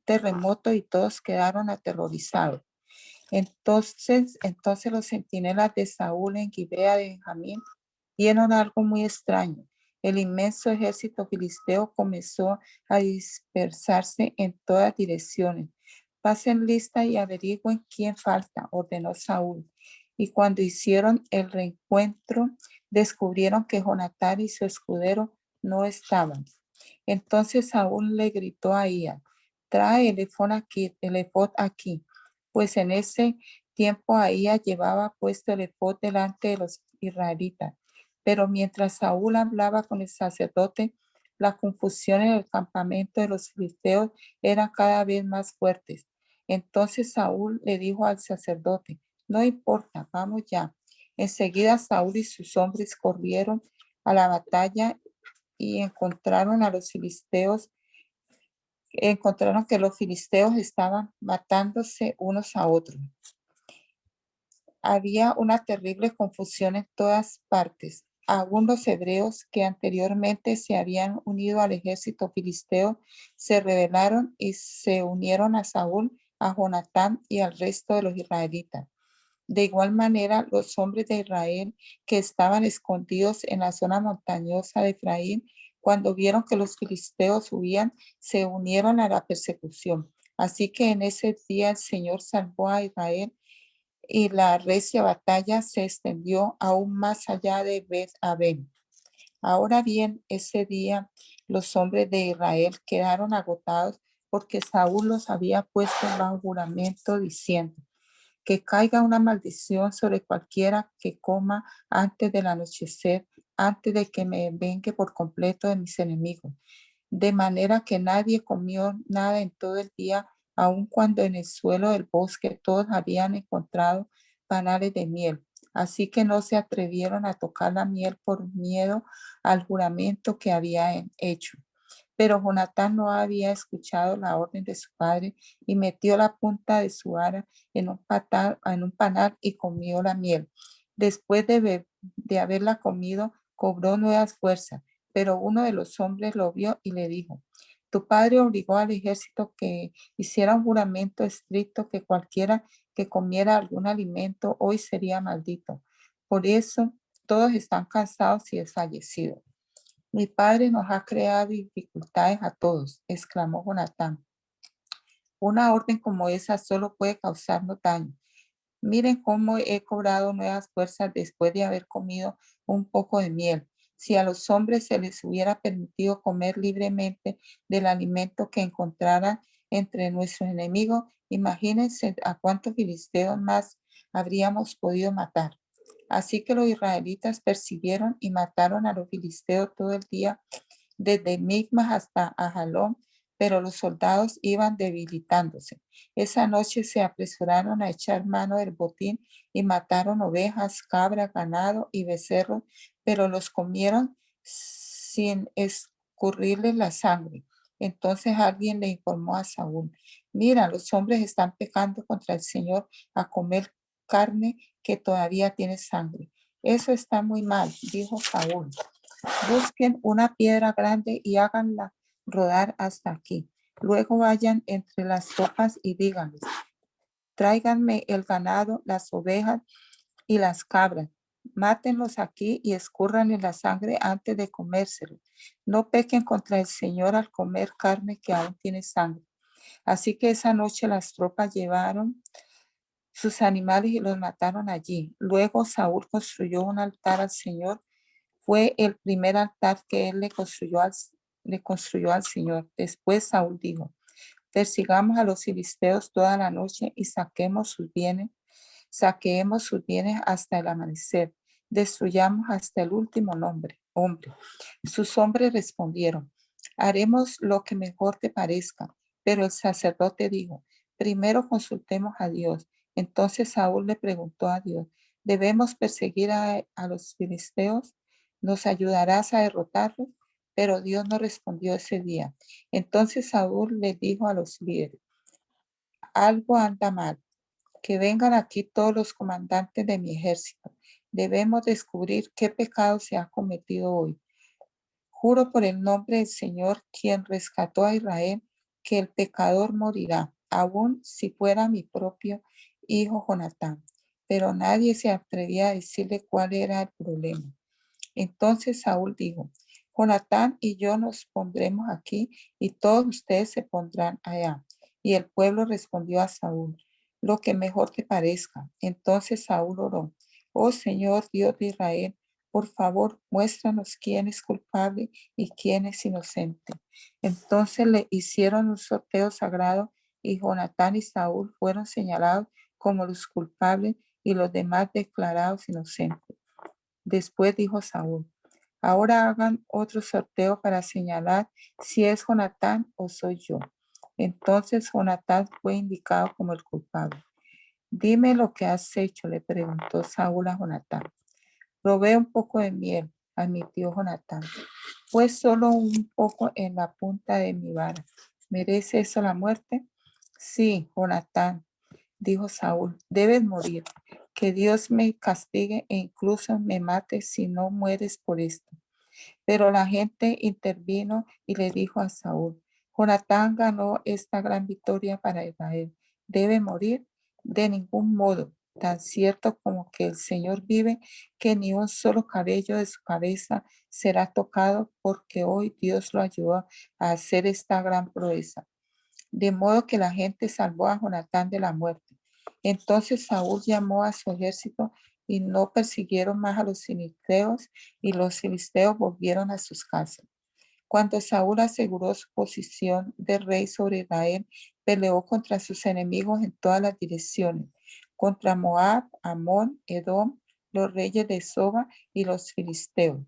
terremoto y todos quedaron aterrorizados. Entonces los centinelas de Saúl en Gibea de Benjamín vieron algo muy extraño. El inmenso ejército filisteo comenzó a dispersarse en todas direcciones. Pasen lista y averigüen quién falta, ordenó Saúl. Y cuando hicieron el reencuentro, descubrieron que Jonatán y su escudero no estaban. Entonces Saúl le gritó a Ahías, trae el efod aquí, pues en ese tiempo Ahías llevaba puesto el efod delante de los israelitas. Pero mientras Saúl hablaba con el sacerdote, la confusión en el campamento de los filisteos era cada vez más fuertes. Entonces Saúl le dijo al sacerdote, no importa, vamos ya. Enseguida Saúl y sus hombres corrieron a la batalla y encontraron que los filisteos estaban matándose unos a otros. Había una terrible confusión en todas partes. Aún los hebreos que anteriormente se habían unido al ejército filisteo se rebelaron y se unieron a Saúl, a Jonatán y al resto de los israelitas. De igual manera, los hombres de Israel que estaban escondidos en la zona montañosa de Efraín, cuando vieron que los filisteos huían, se unieron a la persecución. Así que en ese día el Señor salvó a Israel y la recia batalla se extendió aún más allá de Bet-Aven. Ahora bien, ese día los hombres de Israel quedaron agotados porque Saúl los había puesto bajo juramento diciendo, que caiga una maldición sobre cualquiera que coma antes del anochecer, antes de que me vengue por completo de mis enemigos. De manera que nadie comió nada en todo el día, aun cuando en el suelo del bosque todos habían encontrado panales de miel. Así que no se atrevieron a tocar la miel por miedo al juramento que habían hecho. Pero Jonatán no había escuchado la orden de su padre y metió la punta de su vara en un panal y comió la miel. Después de haberla comido, cobró nuevas fuerzas, pero uno de los hombres lo vio y le dijo, tu padre obligó al ejército que hiciera un juramento estricto que cualquiera que comiera algún alimento hoy sería maldito. Por eso todos están cansados y desfallecidos. Mi padre nos ha creado dificultades a todos, exclamó Jonatán. Una orden como esa solo puede causarnos daño. Miren cómo he cobrado nuevas fuerzas después de haber comido un poco de miel. Si a los hombres se les hubiera permitido comer libremente del alimento que encontraran entre nuestros enemigos, imagínense a cuántos filisteos más habríamos podido matar. Así que los israelitas persiguieron y mataron a los filisteos todo el día, desde Micmas hasta Ajalón, pero los soldados iban debilitándose. Esa noche se apresuraron a echar mano del botín y mataron ovejas, cabras, ganado y becerros, pero los comieron sin escurrirles la sangre. Entonces alguien le informó a Saúl: mira, los hombres están pecando contra el Señor a comer carne que todavía tiene sangre. Eso está muy mal, dijo Saúl. Busquen una piedra grande y háganla rodar hasta aquí. Luego vayan entre las tropas y díganles: tráiganme el ganado, las ovejas y las cabras. Mátenlos aquí y escúrranle la sangre antes de comérselo. No pequen contra el Señor al comer carne que aún tiene sangre. Así que esa noche las tropas llevaron sus animales y los mataron allí. Luego Saúl construyó un altar al Señor. Fue el primer altar que él le construyó al Señor. Después Saúl dijo: persigamos a los filisteos toda la noche y saqueemos sus bienes hasta el amanecer. Destruyamos hasta el último hombre. Sus hombres respondieron: haremos lo que mejor te parezca. Pero el sacerdote dijo: primero consultemos a Dios. Entonces Saúl le preguntó a Dios: ¿debemos perseguir a los filisteos? ¿Nos ayudarás a derrotarlos? Pero Dios no respondió ese día. Entonces Saúl le dijo a los líderes: algo anda mal. Que vengan aquí todos los comandantes de mi ejército. Debemos descubrir qué pecado se ha cometido hoy. Juro por el nombre del Señor, quien rescató a Israel, que el pecador morirá, aun si fuera mi propio hijo Jonatán. Pero nadie se atrevía a decirle cuál era el problema. Entonces Saúl dijo: Jonatán y yo nos pondremos aquí y todos ustedes se pondrán allá. Y el pueblo respondió a Saúl: lo que mejor te parezca. Entonces Saúl oró: oh Señor Dios de Israel, por favor, muéstranos quién es culpable y quién es inocente. Entonces le hicieron un sorteo sagrado y Jonatán y Saúl fueron señalados como los culpables y los demás declarados inocentes. Después dijo Saúl: ahora hagan otro sorteo para señalar si es Jonatán o soy yo. Entonces Jonatán fue indicado como el culpable. Dime lo que has hecho, le preguntó Saúl a Jonatán. Probé un poco de miel, admitió Jonatán. Fue solo un poco en la punta de mi vara. ¿Merece eso la muerte? Sí, Jonatán, dijo Saúl, debes morir. Que Dios me castigue e incluso me mate si no mueres por esto. Pero la gente intervino y le dijo a Saúl: Jonatán ganó esta gran victoria para Israel. ¿Debe morir? De ningún modo. Tan cierto como que el Señor vive, que ni un solo cabello de su cabeza será tocado, porque hoy Dios lo ayudó a hacer esta gran proeza. De modo que la gente salvó a Jonatán de la muerte. Entonces Saúl llamó a su ejército y no persiguieron más a los filisteos, y los filisteos volvieron a sus casas. Cuando Saúl aseguró su posición de rey sobre Israel, peleó contra sus enemigos en todas las direcciones, contra Moab, Amón, Edom, los reyes de Soba y los filisteos.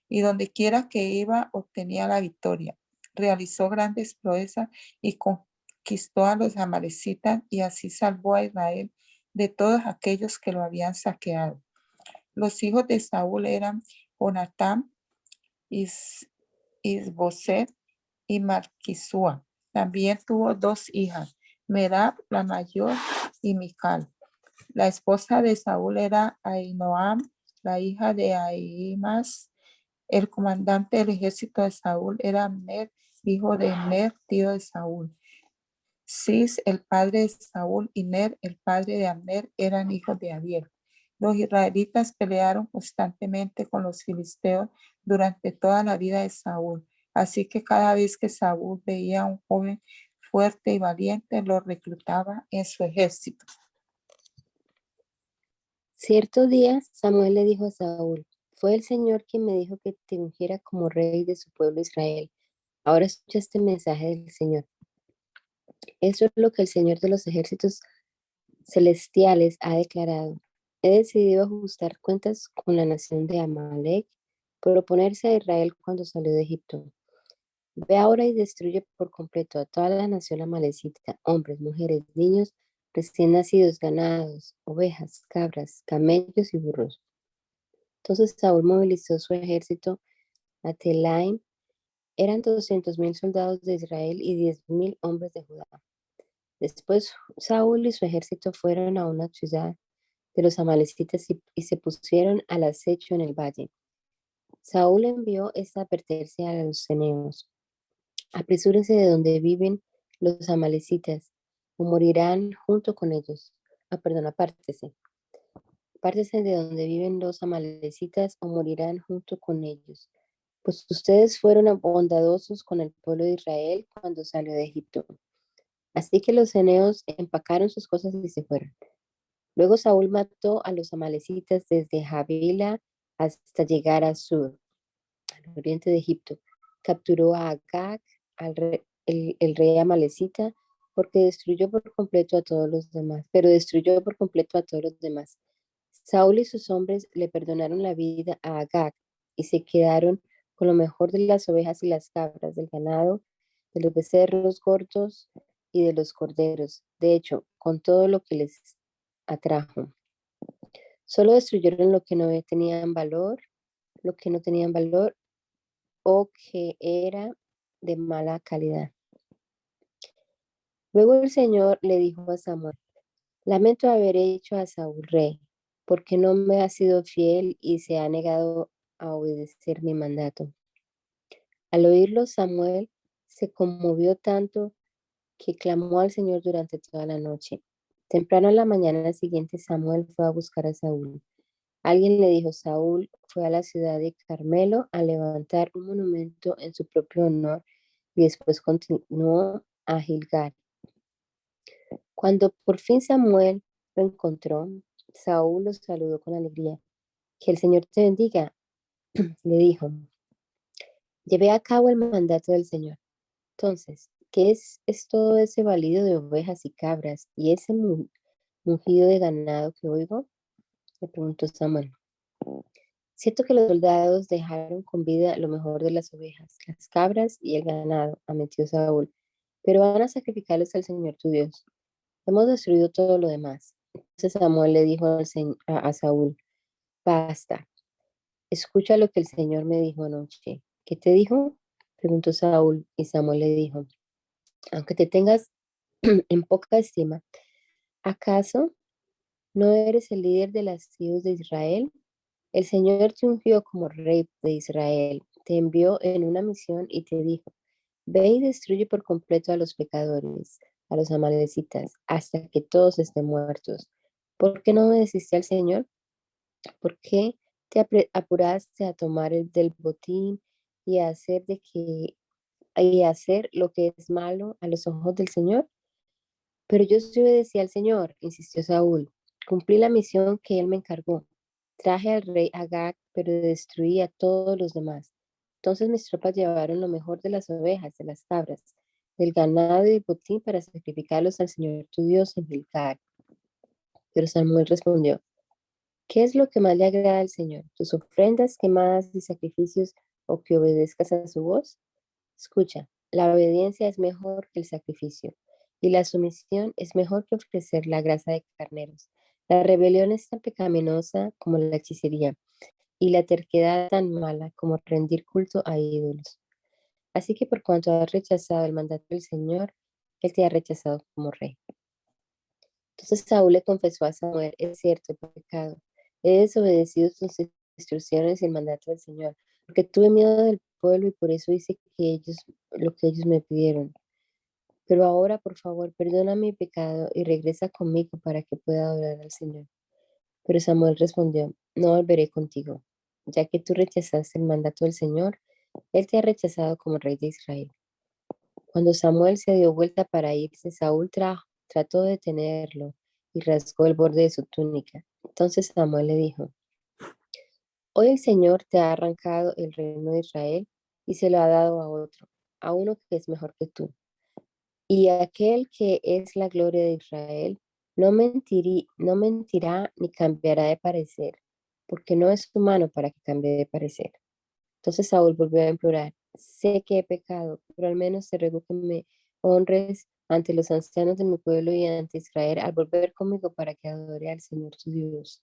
Y donde quiera que iba, obtenía la victoria. Realizó grandes proezas y conquistó a los amalecitas, y así salvó a Israel de todos aquellos que lo habían saqueado. Los hijos de Saúl eran Jonatán, Isboset y Malquisúa. También tuvo dos hijas, Merab la mayor y Mical. La esposa de Saúl era Ahinoam, la hija de Ahimaas. El comandante del ejército de Saúl era Abner, hijo de Ner, tío de Saúl. Cis, el padre de Saúl, y Ner, el padre de Abner, eran hijos de Abiel. Los israelitas pelearon constantemente con los filisteos durante toda la vida de Saúl. Así que cada vez que Saúl veía a un joven fuerte y valiente, lo reclutaba en su ejército. Cierto día, Samuel le dijo a Saúl, fue el Señor quien me dijo que te ungiera como rey de su pueblo Israel. Ahora escucha este mensaje del Señor. Eso es lo que el Señor de los ejércitos celestiales ha declarado. He decidido ajustar cuentas con la nación de Amalek por oponerse a Israel cuando salió de Egipto. Ve ahora y destruye por completo a toda la nación amalecita, hombres, mujeres, niños, recién nacidos, ganados, ovejas, cabras, camellos y burros. Entonces Saúl movilizó su ejército a Telaim. Eran 200,000 soldados de Israel y 10,000 hombres de Judá. Después Saúl y su ejército fueron a una ciudad de los amalecitas y se pusieron al acecho en el valle. Saúl envió esta advertencia a los ceneos. Apresúrense de donde viven los amalecitas, o morirán junto con ellos. Apártese. Apártese de donde viven los amalecitas, o morirán junto con ellos. Pues ustedes fueron bondadosos con el pueblo de Israel cuando salió de Egipto. Así que los ceneos empacaron sus cosas y se fueron. Luego Saúl mató a los amalecitas desde Javila hasta llegar a Sur, al oriente de Egipto. Capturó a Agag, el rey amalecita, porque destruyó por completo a todos los demás, pero destruyó por completo a todos los demás. Saúl y sus hombres le perdonaron la vida a Agag y se quedaron con lo mejor de las ovejas y las cabras, del ganado, de los becerros gordos y de los corderos. De hecho, con todo lo que les atrajo. Solo destruyeron lo que no tenían valor, lo que no tenían valor o que era de mala calidad. Luego el Señor le dijo a Samuel, lamento haber hecho a Saúl rey, porque no me ha sido fiel y se ha negado a obedecer mi mandato. Al oírlo, Samuel se conmovió tanto que clamó al Señor durante toda la noche. Temprano en la mañana siguiente, Samuel fue a buscar a Saúl. Alguien le dijo, Saúl fue a la ciudad de Carmelo a levantar un monumento en su propio honor y después continuó a Gilgal. Cuando por fin Samuel lo encontró, Saúl lo saludó con alegría. Que el Señor te bendiga, le dijo. Llevé a cabo el mandato del Señor. Entonces, ¿qué es todo ese balido de ovejas y cabras y ese mugido de ganado que oigo? Le preguntó Samuel. Siento que los soldados dejaron con vida lo mejor de las ovejas, las cabras y el ganado, admitió Saúl, pero van a sacrificarlos al Señor tu Dios. Hemos destruido todo lo demás. Entonces Samuel le dijo a Saúl, basta, escucha lo que el Señor me dijo anoche. ¿Qué te dijo? Preguntó Saúl y Samuel le dijo, aunque te tengas en poca estima, ¿acaso no eres el líder de las tribus de Israel? El Señor te ungió como rey de Israel, te envió en una misión y te dijo, ve y destruye por completo a los pecadores, a los amalecitas, hasta que todos estén muertos. ¿Por qué no obedeciste al Señor? ¿Por qué te apuraste a tomar el del botín y a hacer lo que es malo a los ojos del Señor? Pero yo sí obedecí al Señor, insistió Saúl. Cumplí la misión que él me encargó. Traje al rey Agag, pero destruí a todos los demás. Entonces mis tropas llevaron lo mejor de las ovejas, de las cabras, del ganado y del botín para sacrificarlos al Señor tu Dios en Gilgal. Pero Samuel respondió, ¿qué es lo que más le agrada al Señor? ¿Tus ofrendas quemadas y sacrificios o que obedezcas a su voz? Escucha, la obediencia es mejor que el sacrificio y la sumisión es mejor que ofrecer la grasa de carneros. La rebelión es tan pecaminosa como la hechicería y la terquedad tan mala como rendir culto a ídolos. Así que por cuanto has rechazado el mandato del Señor, Él te ha rechazado como rey. Entonces Saúl le confesó a Samuel, es cierto, he pecado. He desobedecido tus instrucciones y el mandato del Señor, porque tuve miedo del pueblo y por eso hice lo que ellos me pidieron. Pero ahora, por favor, perdona mi pecado y regresa conmigo para que pueda adorar al Señor. Pero Samuel respondió, no volveré contigo, ya que tú rechazaste el mandato del Señor, Él te ha rechazado como rey de Israel. Cuando Samuel se dio vuelta para irse, Saúl trató de detenerlo y rasgó el borde de su túnica. Entonces Samuel le dijo, hoy el Señor te ha arrancado el reino de Israel y se lo ha dado a otro, a uno que es mejor que tú. Y aquel que es la gloria de Israel no mentirá ni cambiará de parecer, porque no es humano para que cambie de parecer. Entonces Saúl volvió a implorar, sé que he pecado, pero al menos te ruego que me honres ante los ancianos de mi pueblo y ante Israel al volver conmigo para que adore al Señor tu Dios.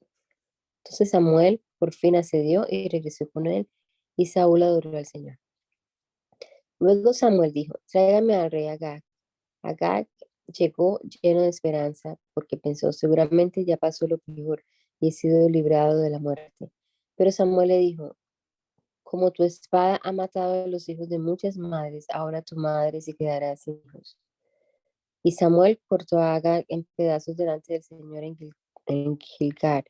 Entonces Samuel por fin accedió y regresó con él, y Saúl adoró al Señor. Luego Samuel dijo, tráigame al rey Agag. Agag llegó lleno de esperanza porque pensó, seguramente ya pasó lo peor y he sido librado de la muerte. Pero Samuel le dijo, como tu espada ha matado a los hijos de muchas madres, ahora tu madre se quedará sin hijos. Y Samuel cortó a Agag en pedazos delante del Señor en Gilgal.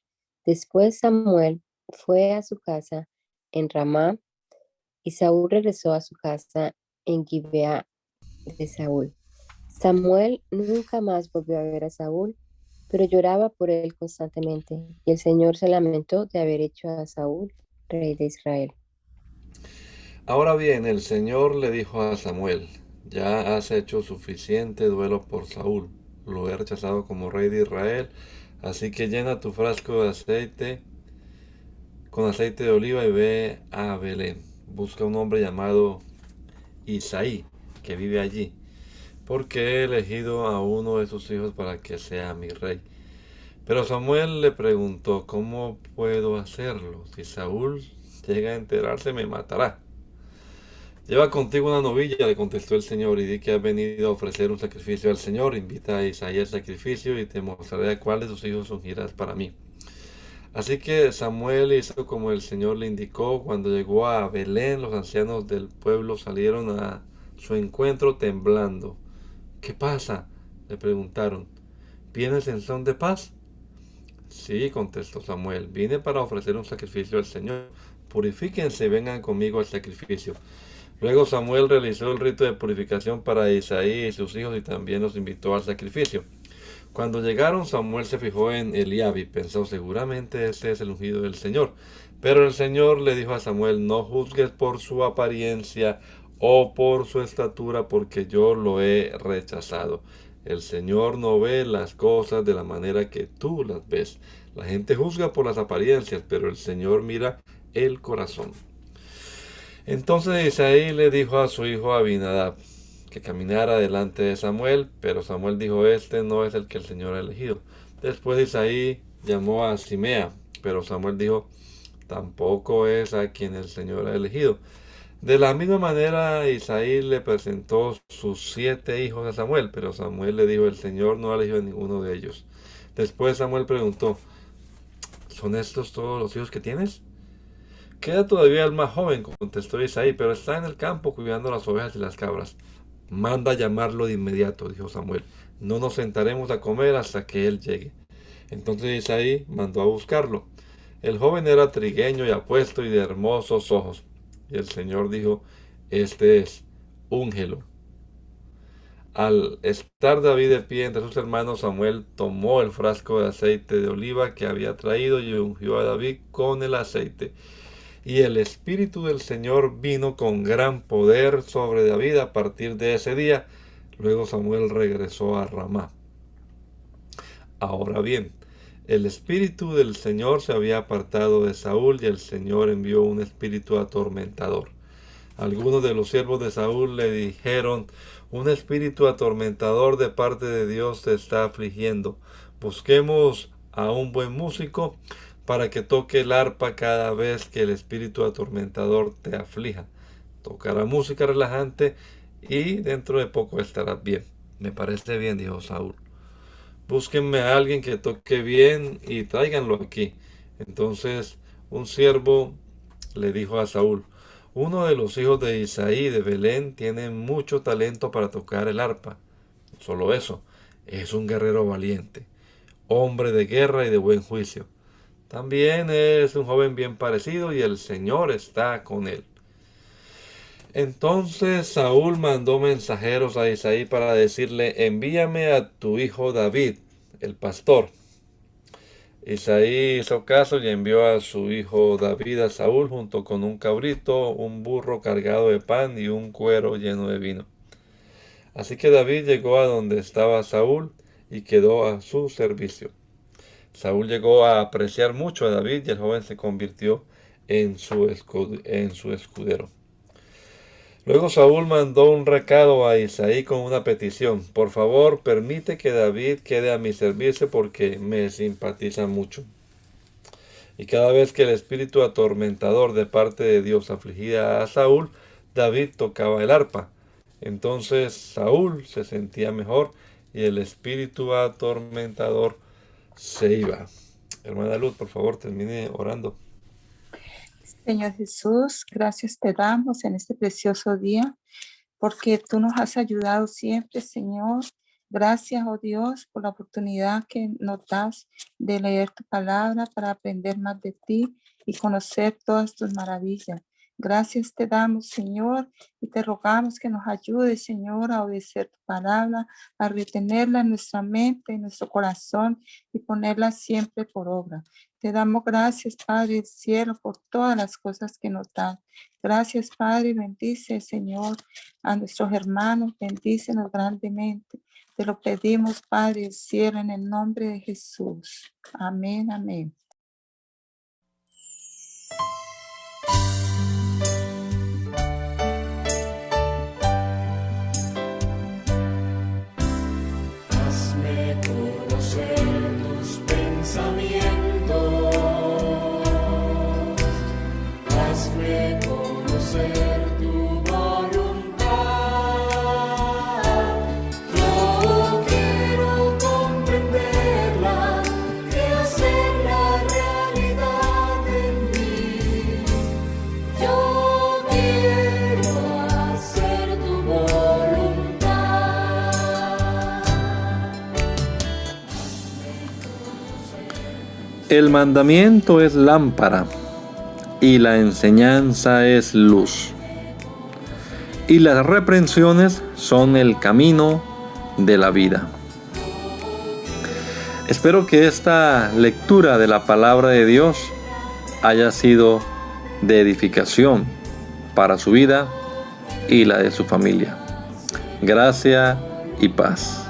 Después Samuel fue a su casa en Ramá y Saúl regresó a su casa en Gibeá de Saúl. Samuel nunca más volvió a ver a Saúl, pero lloraba por él constantemente, y el Señor se lamentó de haber hecho a Saúl rey de Israel. Ahora bien, el Señor le dijo a Samuel, ya has hecho suficiente duelo por Saúl, lo he rechazado como rey de Israel, así que llena tu frasco de aceite con aceite de oliva y ve a Belén. Busca un hombre llamado Isaí, que vive allí, porque he elegido a uno de sus hijos para que sea mi rey. Pero Samuel le preguntó, ¿cómo puedo hacerlo? Si Saúl llega a enterarse, me matará. Lleva contigo una novilla, le contestó el Señor, y di que has venido a ofrecer un sacrificio al Señor. Invita a Isaí al sacrificio y te mostraré a cuál de tus hijos ungirás para mí. Así que Samuel hizo como el Señor le indicó. Cuando llegó a Belén, los ancianos del pueblo salieron a su encuentro temblando. ¿Qué pasa?, le preguntaron. ¿Vienes en son de paz? Sí, contestó Samuel, vine para ofrecer un sacrificio al Señor. Purifíquense y vengan conmigo al sacrificio. Luego Samuel realizó el rito de purificación para Isaí y sus hijos y también los invitó al sacrificio. Cuando llegaron, Samuel se fijó en Eliab y pensó, seguramente este es el ungido del Señor. Pero el Señor le dijo a Samuel, no juzgues por su apariencia o por su estatura, porque yo lo he rechazado. El Señor no ve las cosas de la manera que tú las ves. La gente juzga por las apariencias, pero el Señor mira el corazón. Entonces Isaí le dijo a su hijo Abinadab que caminara delante de Samuel, pero Samuel dijo, este no es el que el Señor ha elegido. Después Isaí llamó a Simea, pero Samuel dijo, tampoco es a quien el Señor ha elegido. De la misma manera Isaí le presentó sus 7 hijos a Samuel, pero Samuel le dijo, el Señor no ha elegido a ninguno de ellos. Después Samuel preguntó, ¿son estos todos los hijos que tienes? Queda todavía el más joven, contestó Isaí, pero está en el campo cuidando las ovejas y las cabras. Manda llamarlo de inmediato, dijo Samuel. No nos sentaremos a comer hasta que él llegue. Entonces Isaí mandó a buscarlo. El joven era trigueño y apuesto y de hermosos ojos. Y el Señor dijo, este es, úngelo. Al estar David de pie entre sus hermanos, Samuel tomó el frasco de aceite de oliva que había traído y ungió a David con el aceite. Y el Espíritu del Señor vino con gran poder sobre David a partir de ese día. Luego Samuel regresó a Ramá. Ahora bien, el Espíritu del Señor se había apartado de Saúl y el Señor envió un espíritu atormentador. Algunos de los siervos de Saúl le dijeron, un espíritu atormentador de parte de Dios te está afligiendo. Busquemos a un buen músico para que toque el arpa cada vez que el espíritu atormentador te aflija. Tocará música relajante y dentro de poco estarás bien. Me parece bien, dijo Saúl. Búsquenme a alguien que toque bien y tráiganlo aquí. Entonces un siervo le dijo a Saúl, uno de los hijos de Isaí de Belén tiene mucho talento para tocar el arpa. Solo eso, es un guerrero valiente, hombre de guerra y de buen juicio. También es un joven bien parecido y el Señor está con él. Entonces Saúl mandó mensajeros a Isaí para decirle, envíame a tu hijo David, el pastor. Isaí hizo caso y envió a su hijo David a Saúl junto con un cabrito, un burro cargado de pan y un cuero lleno de vino. Así que David llegó a donde estaba Saúl y quedó a su servicio. Saúl llegó a apreciar mucho a David y el joven se convirtió en su escudero. Luego Saúl mandó un recado a Isaí con una petición. Por favor, permite que David quede a mi servicio porque me simpatiza mucho. Y cada vez que el espíritu atormentador de parte de Dios afligía a Saúl, David tocaba el arpa. Entonces Saúl se sentía mejor y el espíritu atormentador se iba. Hermana Luz, por favor, termine orando. Señor Jesús, gracias te damos en este precioso día, porque tú nos has ayudado siempre, Señor. Gracias, oh Dios, por la oportunidad que nos das de leer tu palabra para aprender más de ti y conocer todas tus maravillas. Gracias te damos, Señor, y te rogamos que nos ayudes, Señor, a obedecer tu palabra, a retenerla en nuestra mente, en nuestro corazón y ponerla siempre por obra. Te damos gracias, Padre del cielo, por todas las cosas que nos das. Gracias, Padre, bendice, Señor, a nuestros hermanos, bendícenos grandemente. Te lo pedimos, Padre del cielo, en el nombre de Jesús. Amén, amén. Hazme conocer tus pensamientos. Hazme conocer tu voluntad. Yo quiero comprenderla y hacerla realidad en mí. Yo quiero hacer tu voluntad. El mandamiento es lámpara y la enseñanza es luz. Y las reprensiones son el camino de la vida. Espero que esta lectura de la palabra de Dios haya sido de edificación para su vida y la de su familia. Gracia y paz.